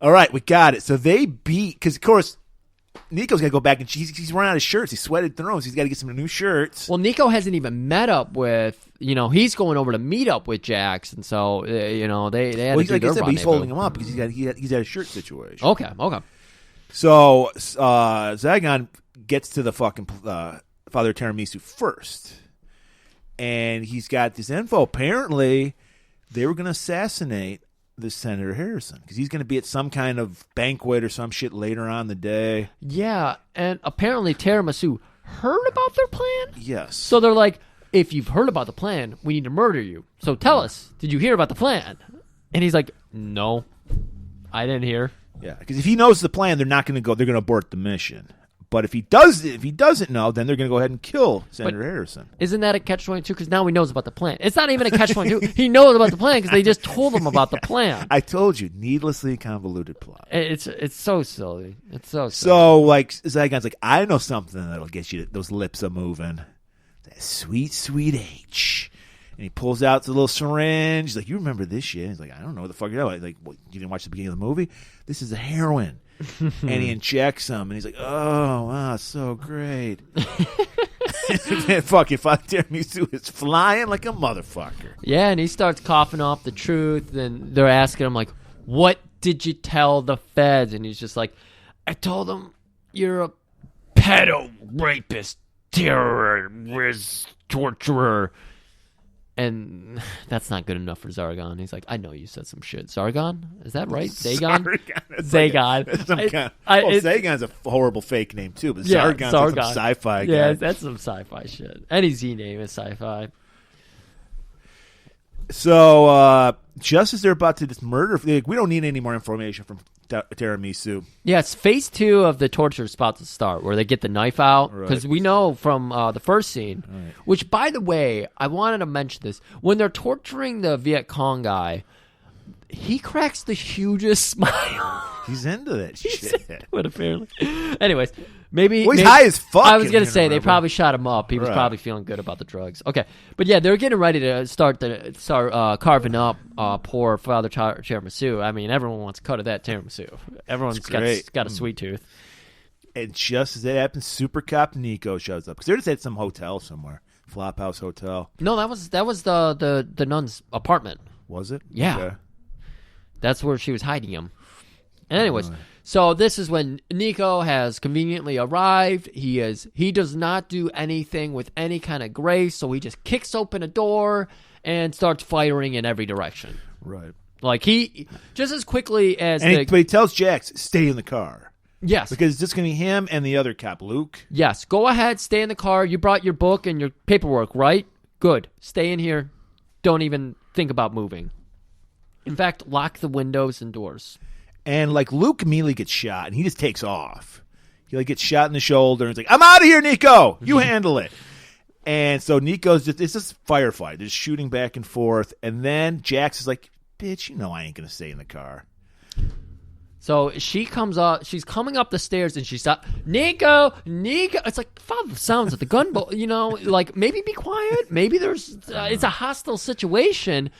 all right, we got it. So they beat, because of course, Nico's got to go back, and he's run out of shirts. He sweated through them, so he's got to get some new shirts. Well, Nico hasn't even met up with, he's going over to meet up with Jax, and so, they had to do their like I said, but he's rendezvous. holding him up because he's at a shirt situation. Okay. So Zagon gets to the fucking Father Tiramisu first, and he's got this info. Apparently, they were going to assassinate the Senator Harrison because he's going to be at some kind of banquet or some shit later on the day. Yeah, and apparently Tiramisu heard about their plan? Yes. So they're like, if you've heard about the plan, we need to murder you. So tell us, did you hear about the plan? And he's like, no, I didn't hear. Yeah, because if he knows the plan, they're not going to go. They're going to abort the mission. But if he doesn't know, then they're going to go ahead and kill Senator Harrison. Isn't that a catch-22? Because now he knows about the plan. It's not even a catch-22. He knows about the plan because they just told him about the plan. I told you, needlessly convoluted plot. It's so silly. It's so silly. So, like, Zagon's like, I know something that'll get you, those lips a moving. That sweet, sweet H. And he pulls out the little syringe. He's like, you remember this shit? He's like, I don't know what the fuck you're talking about. Like, what, you didn't watch the beginning of the movie? This is a heroin. And he injects him, and he's like, oh, wow, so great. And fucking Father Tiramisu is flying like a motherfucker. Yeah, and he starts coughing off the truth, and they're asking him, like, what did you tell the feds? And he's just like, I told them you're a pedo, rapist, terrorist, torturer. And that's not good enough for Zargon. He's like, I know you said some shit. Zargon? Is that right? Zagon? Zagon. Zagon's a horrible fake name, too. But Zargon's some sci-fi guy. Yeah, that's some sci-fi shit. Any Z-name is sci-fi. So, just as they're about to just murder, we don't need any more information from Tiramisu. Yes, phase 2 of the torture is about to start, where they get the knife out. Because we know from the first scene, which, by the way, I wanted to mention this. When they're torturing the Viet Cong guy, he cracks the hugest smile. He's into that shit. But apparently. Anyways, maybe... Well, he's high as fuck. I was going to say, they probably shot him up. He was probably feeling good about the drugs. Okay. But yeah, they're getting ready to start carving up poor Father Tiramisu. I mean, everyone wants a cut of that tiramisu. Everyone's got a sweet tooth. And just as that happens, Super Cop Nico shows up. Because they're just at some hotel somewhere. Flophouse Hotel. No, that was the nun's apartment. Was it? Yeah. Okay. That's where she was hiding him. Anyways, so this is when Nico has conveniently arrived. He does not do anything with any kind of grace, so he just kicks open a door and starts firing in every direction. Right. Like he just as quickly as but he tells Jax, stay in the car. Yes. Because it's just going to be him and the other cop, Luke. Yes. Go ahead, stay in the car. You brought your book and your paperwork, right? Good. Stay in here. Don't even think about moving. In fact, lock the windows and doors. And, like, Luke immediately gets shot, and he just takes off. He, like, gets shot in the shoulder, and he's like, I'm out of here, Nico! You handle it. And so Nico's it's just firefight. They're just shooting back and forth. And then Jax is like, bitch, you know I ain't going to stay in the car. So she comes up. She's coming up the stairs, and she stops. Nico. It's like follow the sounds of the gun. Like maybe be quiet. Maybe there's. It's a hostile situation,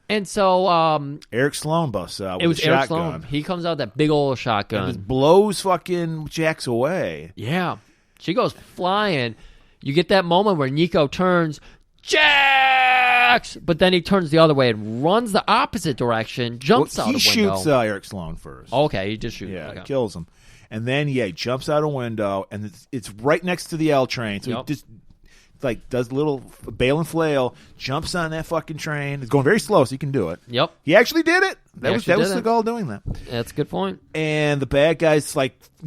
and so Eric Sloan busts out. With it was a Eric shotgun. Sloan. He comes out with that big old shotgun. And just blows fucking Jax away. Yeah, she goes flying. You get that moment where Nico turns. Jax! But then he turns the other way and runs the opposite direction, jumps out a window. He shoots Eric Sloan first. Okay, he just shoots. Yeah, Okay. kills him. And then, he jumps out a window, and it's right next to the L train. So he just does a little bail and flail, jumps on that fucking train. It's going very slow, so he can do it. Yep. He actually did it. That was it. Seagal doing that. That's a good point. And the bad guys,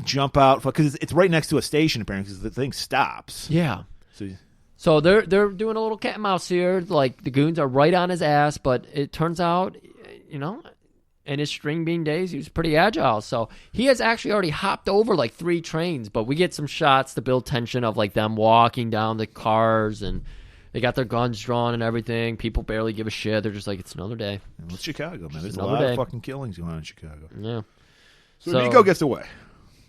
jump out, because it's right next to a station, apparently, because the thing stops. Yeah. So So they're doing a little cat and mouse here. Like the goons are right on his ass, but it turns out, in his string bean days, he was pretty agile. So he has actually already hopped over 3 trains, but we get some shots to build tension of them walking down the cars, and they got their guns drawn and everything. People barely give a shit. They're just like, it's another day. It's Chicago, man. There's a another lot day. of fucking killings going on in Chicago. Yeah. So Nico gets away.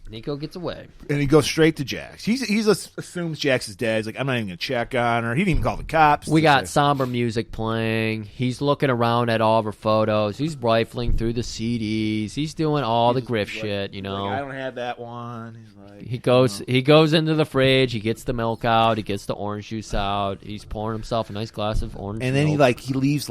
Nico gets away. And he goes straight to Jax. He assumes Jax is dead. He's like, I'm not even going to check on her. He didn't even call the cops. We got somber music playing. He's looking around at all of her photos. He's rifling through the CDs. He's doing all the grift shit, I don't have that one. He's like, He goes into the fridge. He gets the milk out. He gets the orange juice out. He's pouring himself a nice glass of orange and then milk. he leaves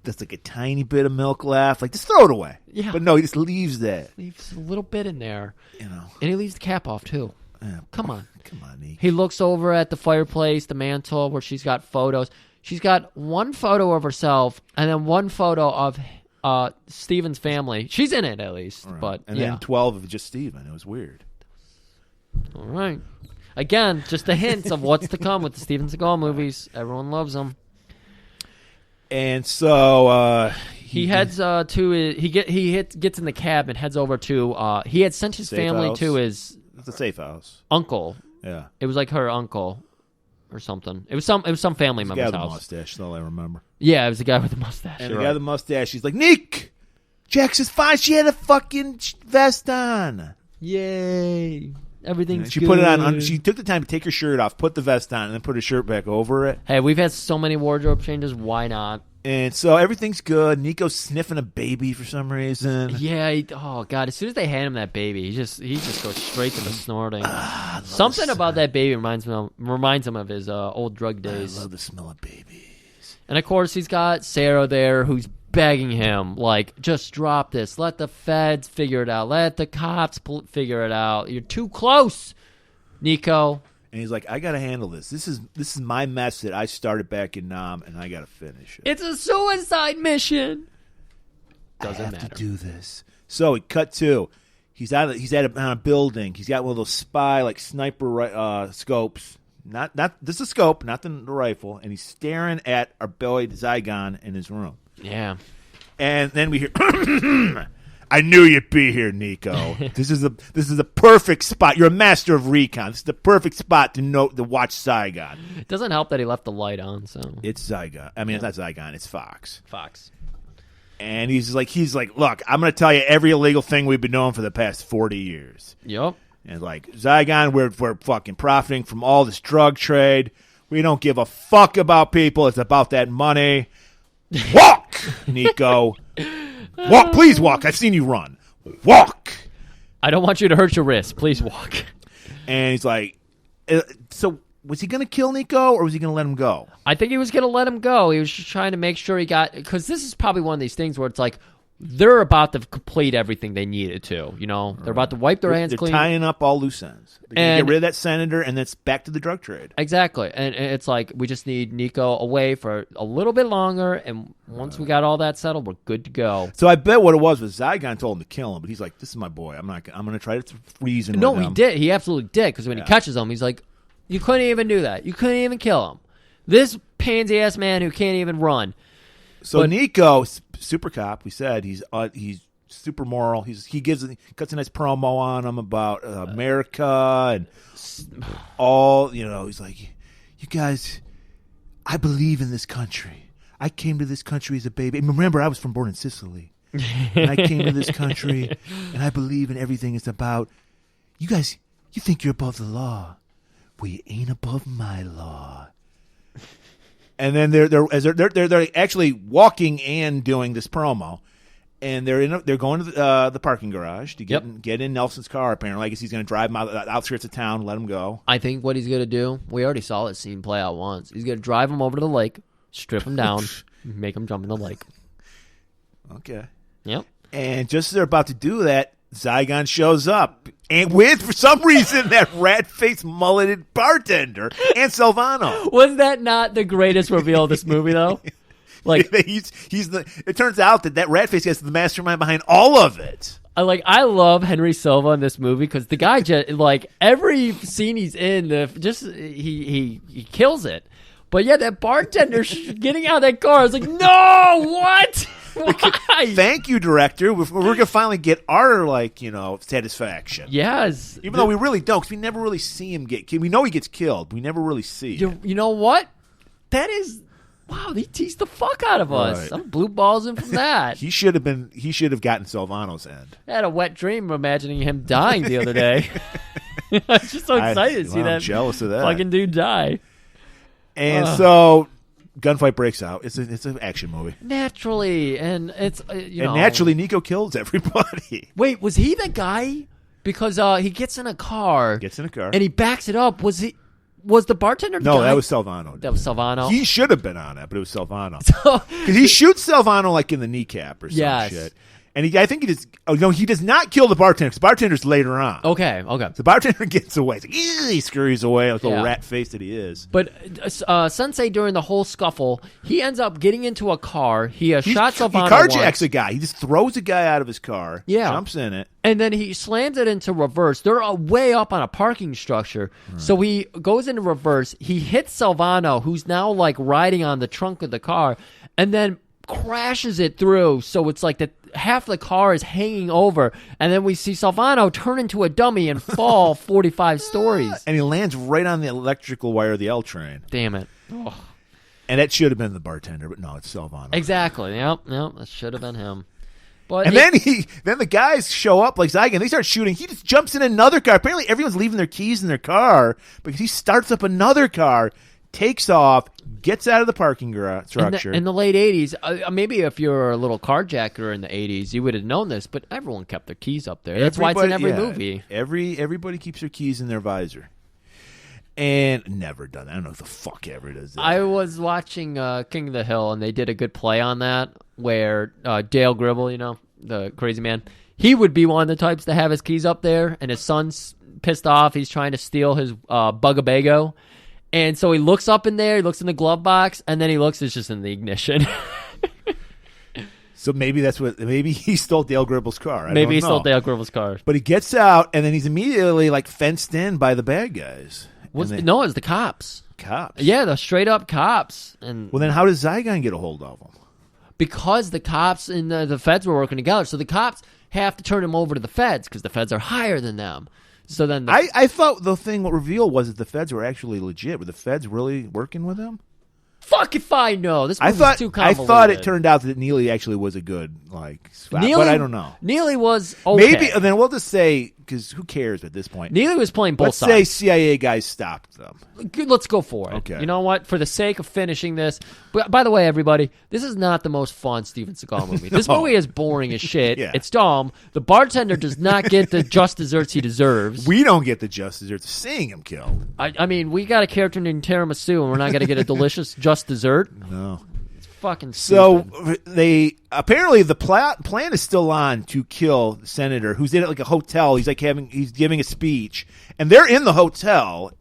there's a tiny bit of milk left. Just throw it away. Yeah. But no, he just leaves that. Leaves a little bit in there. And he leaves the cap off, too. Come on, Nick. He looks over at the fireplace, the mantle, where she's got photos. She's got one photo of herself and then one photo of Steven's family. She's in it, at least. Right. But then 12 of just Steven. It was weird. All right. Again, just a hint of what's to come with the Steven Seagal movies. Everyone loves them. And so he heads gets in the cab and heads over to he had sent his family house. to his It's a safe house. uncle. Yeah. It was like her uncle or something. It was some family The guy member's with the house. mustache, that's all I remember. Yeah, it was the guy with the mustache. And You're the guy right. with the mustache, he's like, Nick! Jax is fine. She had a fucking vest on. Yay. Everything's She good. put it on. She took the time to take her shirt off, put the vest on, and then put her shirt back over it. Hey, we've had so many wardrobe changes. Why not? And so everything's good. Nico's sniffing a baby for some reason. Yeah. Oh God! As soon as they hand him that baby, he just goes straight to the snorting. Something about that baby reminds him of his old drug days. I love the smell of babies. And of course, he's got Sarah there, who's begging him, just drop this. Let the feds figure it out. Let the cops figure it out. You're too close, Nico. And he's like, I got to handle this. This is my mess that I started back in Nam, and I got to finish it. It's a suicide mission. Doesn't I have matter. to do this. So he cut to. He's on a building. He's got one of those spy sniper scopes. Not this is a scope, not the rifle. And he's staring at our boy Zygon in his room. Yeah. And then we hear, I knew you'd be here, Nico. This is a perfect spot. You're a master of recon. This is the perfect spot to watch Zygon. It doesn't help that he left the light on. So It's Zygon. I mean, it's not Zygon. It's Fox. Fox. And he's like, look, I'm going to tell you every illegal thing we've been doing for the past 40 years. Yep. And Zygon, we're fucking profiting from all this drug trade. We don't give a fuck about people. It's about that money. Walk, Nico. Walk, please walk. I've seen you run. Walk. I don't want you to hurt your wrist. Please walk. And he's like, so was he going to kill Nico or was he going to let him go? I think he was going to let him go. He was just trying to make sure he got, because this is probably one of these things where it's like they're about to complete everything they needed to. They're about to wipe their hands They're clean. tying up all loose ends. They're going to get rid of that senator, and it's back to the drug trade. Exactly. And it's like we just need Nico away for a little bit longer, and once we got all that settled, we're good to go. So I bet what it was Zygon told him to kill him, but he's like, "This is my boy. I'm going to try to reason." No, with he him. did. He absolutely did, because when he catches him, he's like, you couldn't even do that. You couldn't even kill him. This pansy-ass man who can't even run. So Nico, super cop, we said he's super moral. He cuts a nice promo on him about America and all. He's like, you guys, I believe in this country. I came to this country as a baby. And remember, I was born in Sicily. And I came to this country, and I believe in everything it's about. You guys, you think you're above the law. We ain't above my law. And then they're actually walking and doing this promo, and they're going to the parking garage to get in Nelson's car. Apparently, I guess he's going to drive him out the outskirts of town, let him go. I think what he's going to do, we already saw this scene play out once. He's going to drive him over to the lake, strip him down, make him jump in the lake. Okay. Yep. And just as they're about to do that, Zygon shows up, and with, for some reason, that rat-faced mulleted bartender and Silvano. Was that not the greatest reveal of this movie, though? Like he's the. It turns out that rat-faced guy's the mastermind behind all of it. I love Henry Silva in this movie because the guy just every scene he's in, he kills it. But yeah, that bartender getting out of that car, I was like, no, what? Why? Thank you, director. We're going to finally get our, satisfaction. Yes. Even though we really don't, because we never really see him get killed. We know he gets killed. We never really see it. You know what? That is... Wow, they teased the fuck out of us. Right. I'm blue balls in from that. He should have gotten Silvano's end. I had a wet dream imagining him dying the other day. I was just so excited to see that. I'm jealous of that. Fucking dude die. And so... gunfight breaks out. It's an action movie. Naturally, and it's naturally Nico kills everybody. Wait, was he the guy? Because he gets in a car, and he backs it up. Was the bartender? No, guy? That was Silvano. That was Silvano. He should have been on that, but it was Silvano because he shoots Silvano in the kneecap or some shit. And I think he does. Oh no, he does not kill the bartender. Because the bartender's later on. Okay. The bartender gets away. He scurries away like a little rat face that he is. But Sensei, during the whole scuffle, he ends up getting into a car. He shots Silvano. He carjacks a guy. He just throws a guy out of his car. Yeah, jumps in it, and then he slams it into reverse. They're way up on a parking structure, so he goes into reverse. He hits Silvano, who's now riding on the trunk of the car, and then crashes it through, so it's like half the car is hanging over, and then we see Silvano turn into a dummy and fall 45 stories. And he lands right on the electrical wire of the L train. Damn it. Ugh. And that should have been the bartender, but no, it's Silvano. Exactly. Yep, that should have been him. But and then the guys show up like Zygon. They start shooting. He just jumps in another car. Apparently everyone's leaving their keys in their car because he starts up another car, takes off, gets out of the parking garage structure. In the late 80s, maybe if you're a little carjacker in the 80s, you would have known this, but everyone kept their keys up there. That's why it's in every movie. Everybody keeps their keys in their visor. And never done that. I don't know if the fuck ever does that. I was watching King of the Hill, and they did a good play on that, where Dale Gribble, the crazy man, he would be one of the types to have his keys up there, and his son's pissed off. He's trying to steal his Bugabago. And so he looks up in there, he looks in the glove box, and then he looks, it's just in the ignition. So maybe he stole Dale Gribble's car. Maybe he stole Dale Gribble's car. But he gets out, and then he's immediately fenced in by the bad guys. No, it's the cops. Cops? Yeah, the straight up cops. And well, then how does Zygon get a hold of them? Because the cops and the feds were working together. So the cops have to turn him over to the feds because the feds are higher than them. So then I thought what revealed was that the feds were actually legit. Were the feds really working with him? Fuck if I know. This movie's too convoluted. I thought it turned out that Neely actually was a good spot, but I don't know. Neely was okay. Maybe, and then we'll just say, because who cares at this point? Neely was playing both sides. Let's say CIA guys stopped them. Let's go for it. Okay. You know what? For the sake of finishing this, but by the way, everybody, this is not the most fun Steven Seagal movie. This movie is boring as shit. Yeah. It's dumb. The bartender does not get the just desserts he deserves. We don't get the just desserts of seeing him killed. I mean, we got a character named Tiramisu, and we're not going to get a delicious just dessert. No. It's fucking stupid. So apparently the plan is still on to kill the senator, who's in a hotel. He's giving a speech, and they're in the hotel,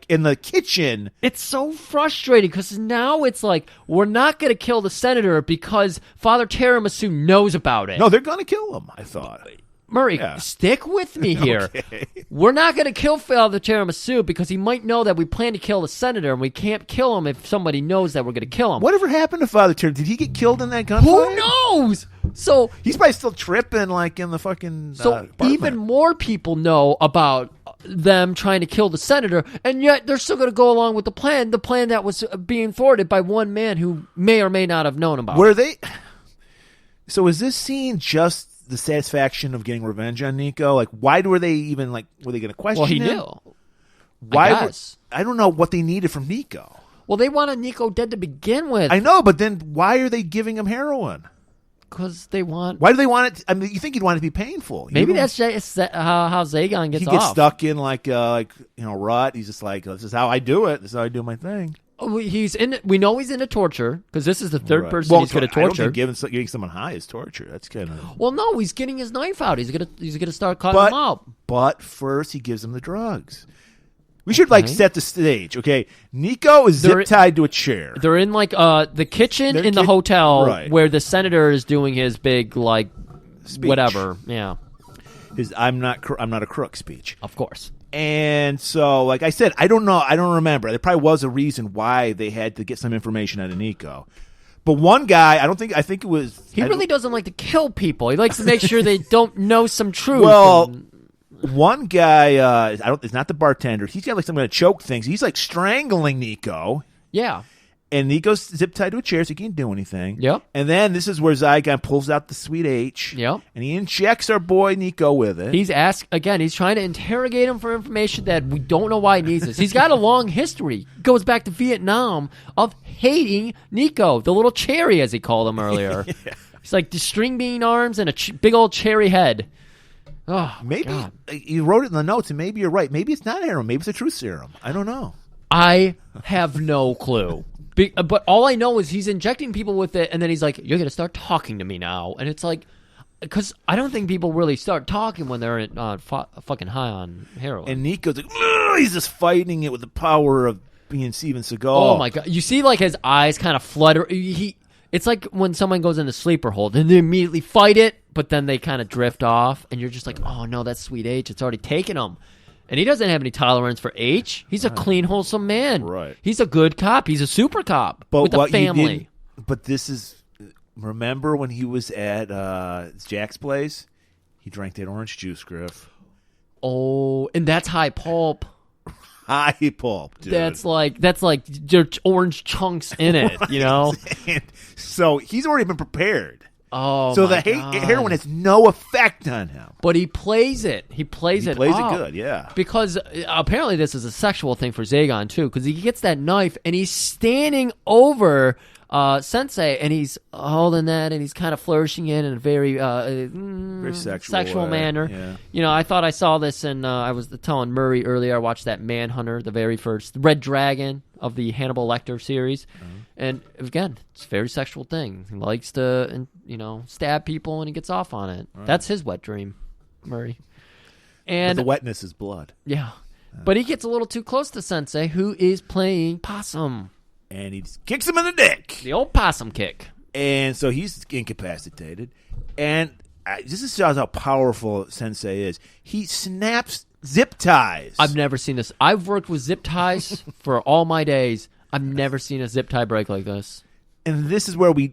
in the kitchen. It's so frustrating because now it's we're not going to kill the senator because Father Tiramisu knows about it. No, they're going to kill him, I thought. Murray, stick with me here. Okay. We're not going to kill Father Tiramisu because he might know that we plan to kill the senator, and we can't kill him if somebody knows that we're going to kill him. Whatever happened to Father Tiramisu? Did he get killed in that gunfight? Who knows? So he's probably still tripping in the fucking even more people know about them trying to kill the senator, and yet they're still going to go along with the plan that was being thwarted by one man who may or may not have known about it. So is this scene just the satisfaction of getting revenge on Nico? Like, why were they even like? Were they going to question Well, he him? knew. Why? I guess. I don't know what they needed from Nico. Well, they wanted Nico dead to begin with. I know, but then why are they giving him heroin? Because they want. Why do they want it? I mean, you think he'd want it to be painful? Maybe that's how Seagal gets he off. gets stuck in like rut. He's just like, this is how I do it. This is how I do my thing. Oh, he's in. We know he's into torture because this is the third Right. person he's going to I don't torture. think getting someone high is torture. That's kind of. Well, no, he's getting his knife out. He's gonna start cutting him up. But first, he gives him the drugs. We should set the stage, okay? Nico is zip tied to a chair. They're in like the kitchen in the hotel right. where the senator is doing his big like Speech. whatever. Yeah, His I'm not a crook speech. of course. And so, like I said, I don't know. I don't remember. There probably was a reason why they had to get some information out of Nico. But one guy, I think it was. He really doesn't like to kill people. He likes to make sure they don't know some truth. Well, one guy, it's not the bartender. He's got like some kind of choke things. He's like strangling Nico. Yeah. And Nico's zip tied to a chair so he can't do anything. Yep. And then this is where Zygon pulls out the sweet H. Yep. And he injects our boy Nico with it. He's trying to interrogate him for information that we don't know why he needs this. He's got a long history. Goes back to Vietnam of hating Nico, the little cherry as he called him earlier. Yeah. He's like the string bean arms and a big old cherry head. Oh, maybe God. You wrote it in the notes, and maybe you're right. Maybe it's not heroin. Maybe it's a true serum. I don't know. I have no clue. But all I know is he's injecting people with it, and then he's like, "You're going to start talking to me now." And it's like, because I don't think people really start talking when they're fucking high on heroin. And Nico's like, he's just fighting it with the power of being Steven Seagal. Oh my God! You see, like his eyes kind of flutter. It's like when someone goes into sleeper hold and they immediately fight it, but then they kind of drift off, and you're just like, "Oh no, that's sweet H. It's already taken him." And he doesn't have any tolerance for H. He's a clean, wholesome man. Right. He's a good cop. He's a super cop with a family. But this is, remember when he was at Jack's place? He drank that orange juice, Griff. Oh, and that's high pulp. High pulp, dude. That's like there's orange chunks in it, you know? So he's already been prepared. Oh, so my the God. heroin has no effect on him. But he plays it. He plays it good, yeah. Because apparently this is a sexual thing for Seagal, too, because he gets that knife, and he's standing over Sensei, and he's holding that, and he's kind of flourishing it in a very sexual manner. Yeah. You know, I thought I saw this, and I was telling Murray earlier, I watched that Manhunter, the very first Red Dragon of the Hannibal Lecter series. And again, it's a very sexual thing. He likes to, stab people, and he gets off on it. Right. That's his wet dream, Murray. And but the wetness is blood. Yeah. But he gets a little too close to Sensei, who is playing possum. And he just kicks him in the dick. The old possum kick. And so he's incapacitated. And this shows how powerful Sensei is. He snaps zip ties. I've never seen this. I've worked with zip ties for all my days. I've never seen a zip tie break like this. And this is where we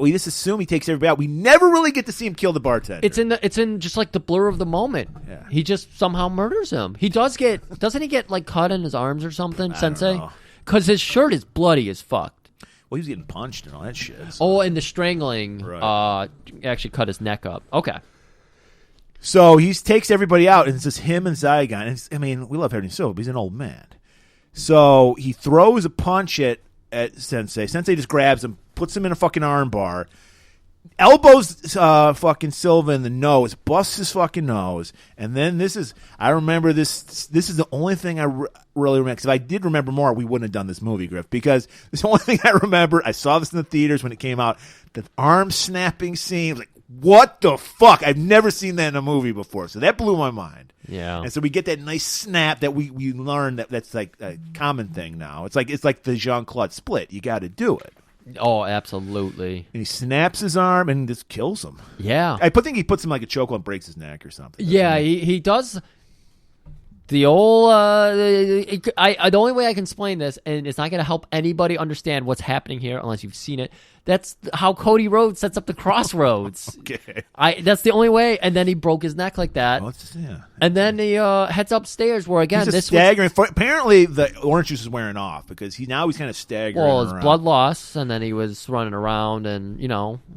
just assume he takes everybody out. We never really get to see him kill the bartender. It's in just like the blur of the moment. Yeah. He just somehow murders him. He doesn't he get like cut in his arms or something, Sensei? Because his shirt is bloody as fuck. Well, he was getting punched and all that shit. So. Oh, and the strangling actually cut his neck up. Okay. So he takes everybody out, and it's just him and Zygon. And we love Harry Silva, but he's an old man. So he throws a punch at Sensei. Sensei just grabs him, puts him in a fucking arm bar, elbows fucking Silva in the nose, busts his fucking nose. And then I remember this is the only thing I really remember. Because if I did remember more, we wouldn't have done this movie, Griff. Because it's the only thing I remember. I saw this in the theaters when it came out. The arm snapping scene, like, what the fuck? I've never seen that in a movie before. So that blew my mind. Yeah. And so we get that nice snap that we learn that's like a common thing now. It's like the Jean-Claude Split. You got to do it. Oh, absolutely. And he snaps his arm and just kills him. Yeah. I think he puts him like a chokehold and breaks his neck or something. Yeah, he does. The old the only way I can explain this, and it's not going to help anybody understand what's happening here unless you've seen it. That's how Cody Rhodes sets up the crossroads. Okay. That's the only way. And then he broke his neck like that. And then he heads upstairs where, again, he's this staggering. Apparently, the orange juice is wearing off because he's kind of staggering. Well, his around. blood loss, and then he was running around, and,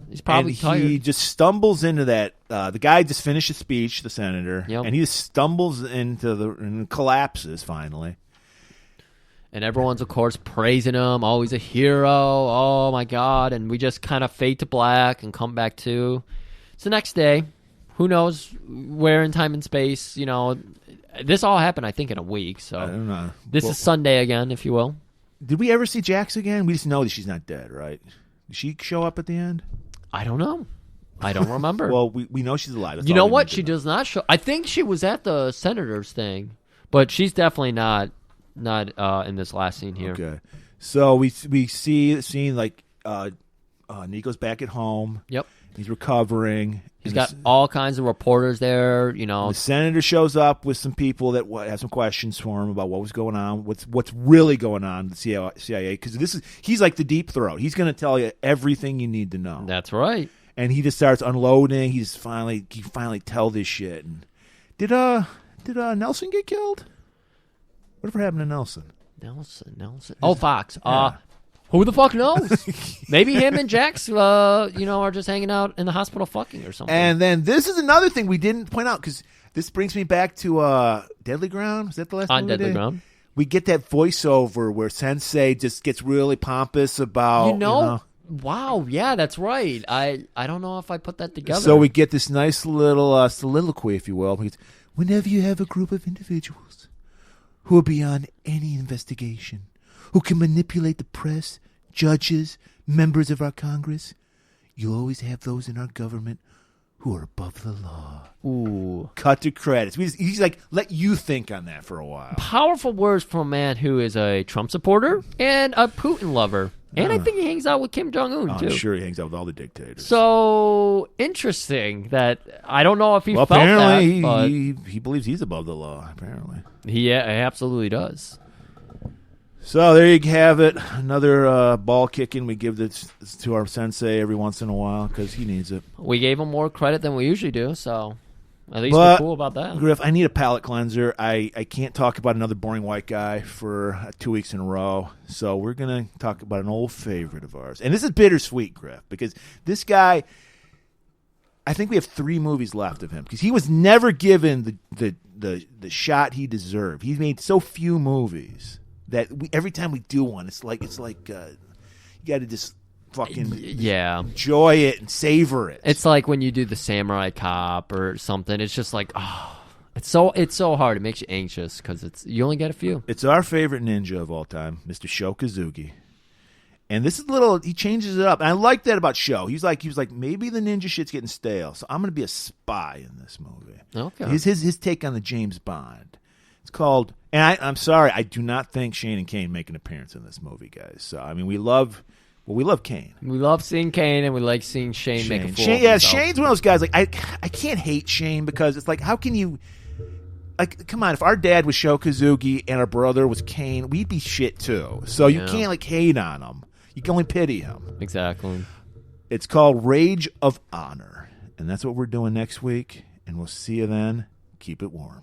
he's probably tired. He just stumbles into that. The guy just finished his speech, the senator, Yep. and he just stumbles and collapses finally. And everyone's, of course, praising him. Oh, he's a hero. Oh, my God. And we just kind of fade to black and come back to. It's the next day. Who knows where in time and space. This all happened, I think, in a week. So I don't know. This is Sunday again, if you will. Did we ever see Jax again? We just know that she's not dead, right? Did she show up at the end? I don't know. I don't remember. Well, we know she's alive. That's you all know we what? need to She know. does not show. I think she was at the Senators thing, but she's definitely not in this last scene here. Okay, so we see the scene like Nico's back at home. Yep, he's recovering. He's got all kinds of reporters there. The senator shows up with some people that have some questions for him about what was going on, what's really going on with the CIA. Because he's like the deep throat. He's going to tell you everything you need to know. That's right. And he just starts unloading. He finally tell this shit. And did Nelson get killed? Whatever happened to Nelson? Nelson. Oh, Fox. Yeah. Who the fuck knows? Maybe him and Jax, are just hanging out in the hospital fucking or something. And then this is another thing we didn't point out because this brings me back to Deadly Ground. Was that the last one? On Deadly Ground. We get that voiceover where Sensei just gets really pompous about, Wow, yeah, that's right. I don't know if I put that together. So we get this nice little soliloquy, if you will. Whenever you have a group of individuals who are beyond any investigation, who can manipulate the press, judges, members of our Congress, you'll always have those in our government who are above the law. Ooh. Cut to credits. He's like, let you think on that for a while. Powerful words from a man who is a Trump supporter and a Putin lover. And I think he hangs out with Kim Jong-un, too. I'm sure he hangs out with all the dictators. So, interesting that I don't know if he felt apparently that. He believes he's above the law, apparently. He absolutely does. So, there you have it. Another ball kicking. We give this to our sensei every once in a while because he needs it. We gave him more credit than we usually do, so at least we're cool about that. Griff, I need a palate cleanser. I can't talk about another boring white guy for 2 weeks in a row. So we're going to talk about an old favorite of ours. And this is bittersweet, Griff, because this guy, I think we have 3 movies left of him because he was never given the shot he deserved. He made so few movies that every time we do one, it's like you got to just fucking enjoy it and savor it. It's like when you do the Samurai Cop or something. It's just like, it's so hard. It makes you anxious because you only get a few. It's our favorite ninja of all time, Mr. Sho Kazuki. And this is he changes it up. And I like that about Sho. He was like, maybe the ninja shit's getting stale, so I'm going to be a spy in this movie. Okay. His take on the James Bond. It's called, and I'm sorry, I do not think Shane and Kane make an appearance in this movie, guys. So, I mean, we love Kane. We love seeing Kane, and we like seeing Shane make a fool of himself. Shane's one of those guys, like, I can't hate Shane because it's like, how can you, like, come on, if our dad was Sho Kazuki and our brother was Kane, we'd be shit too. So you can't, like, hate on him. You can only pity him. Exactly. It's called Rage of Honor. And that's what we're doing next week. And we'll see you then. Keep it warm.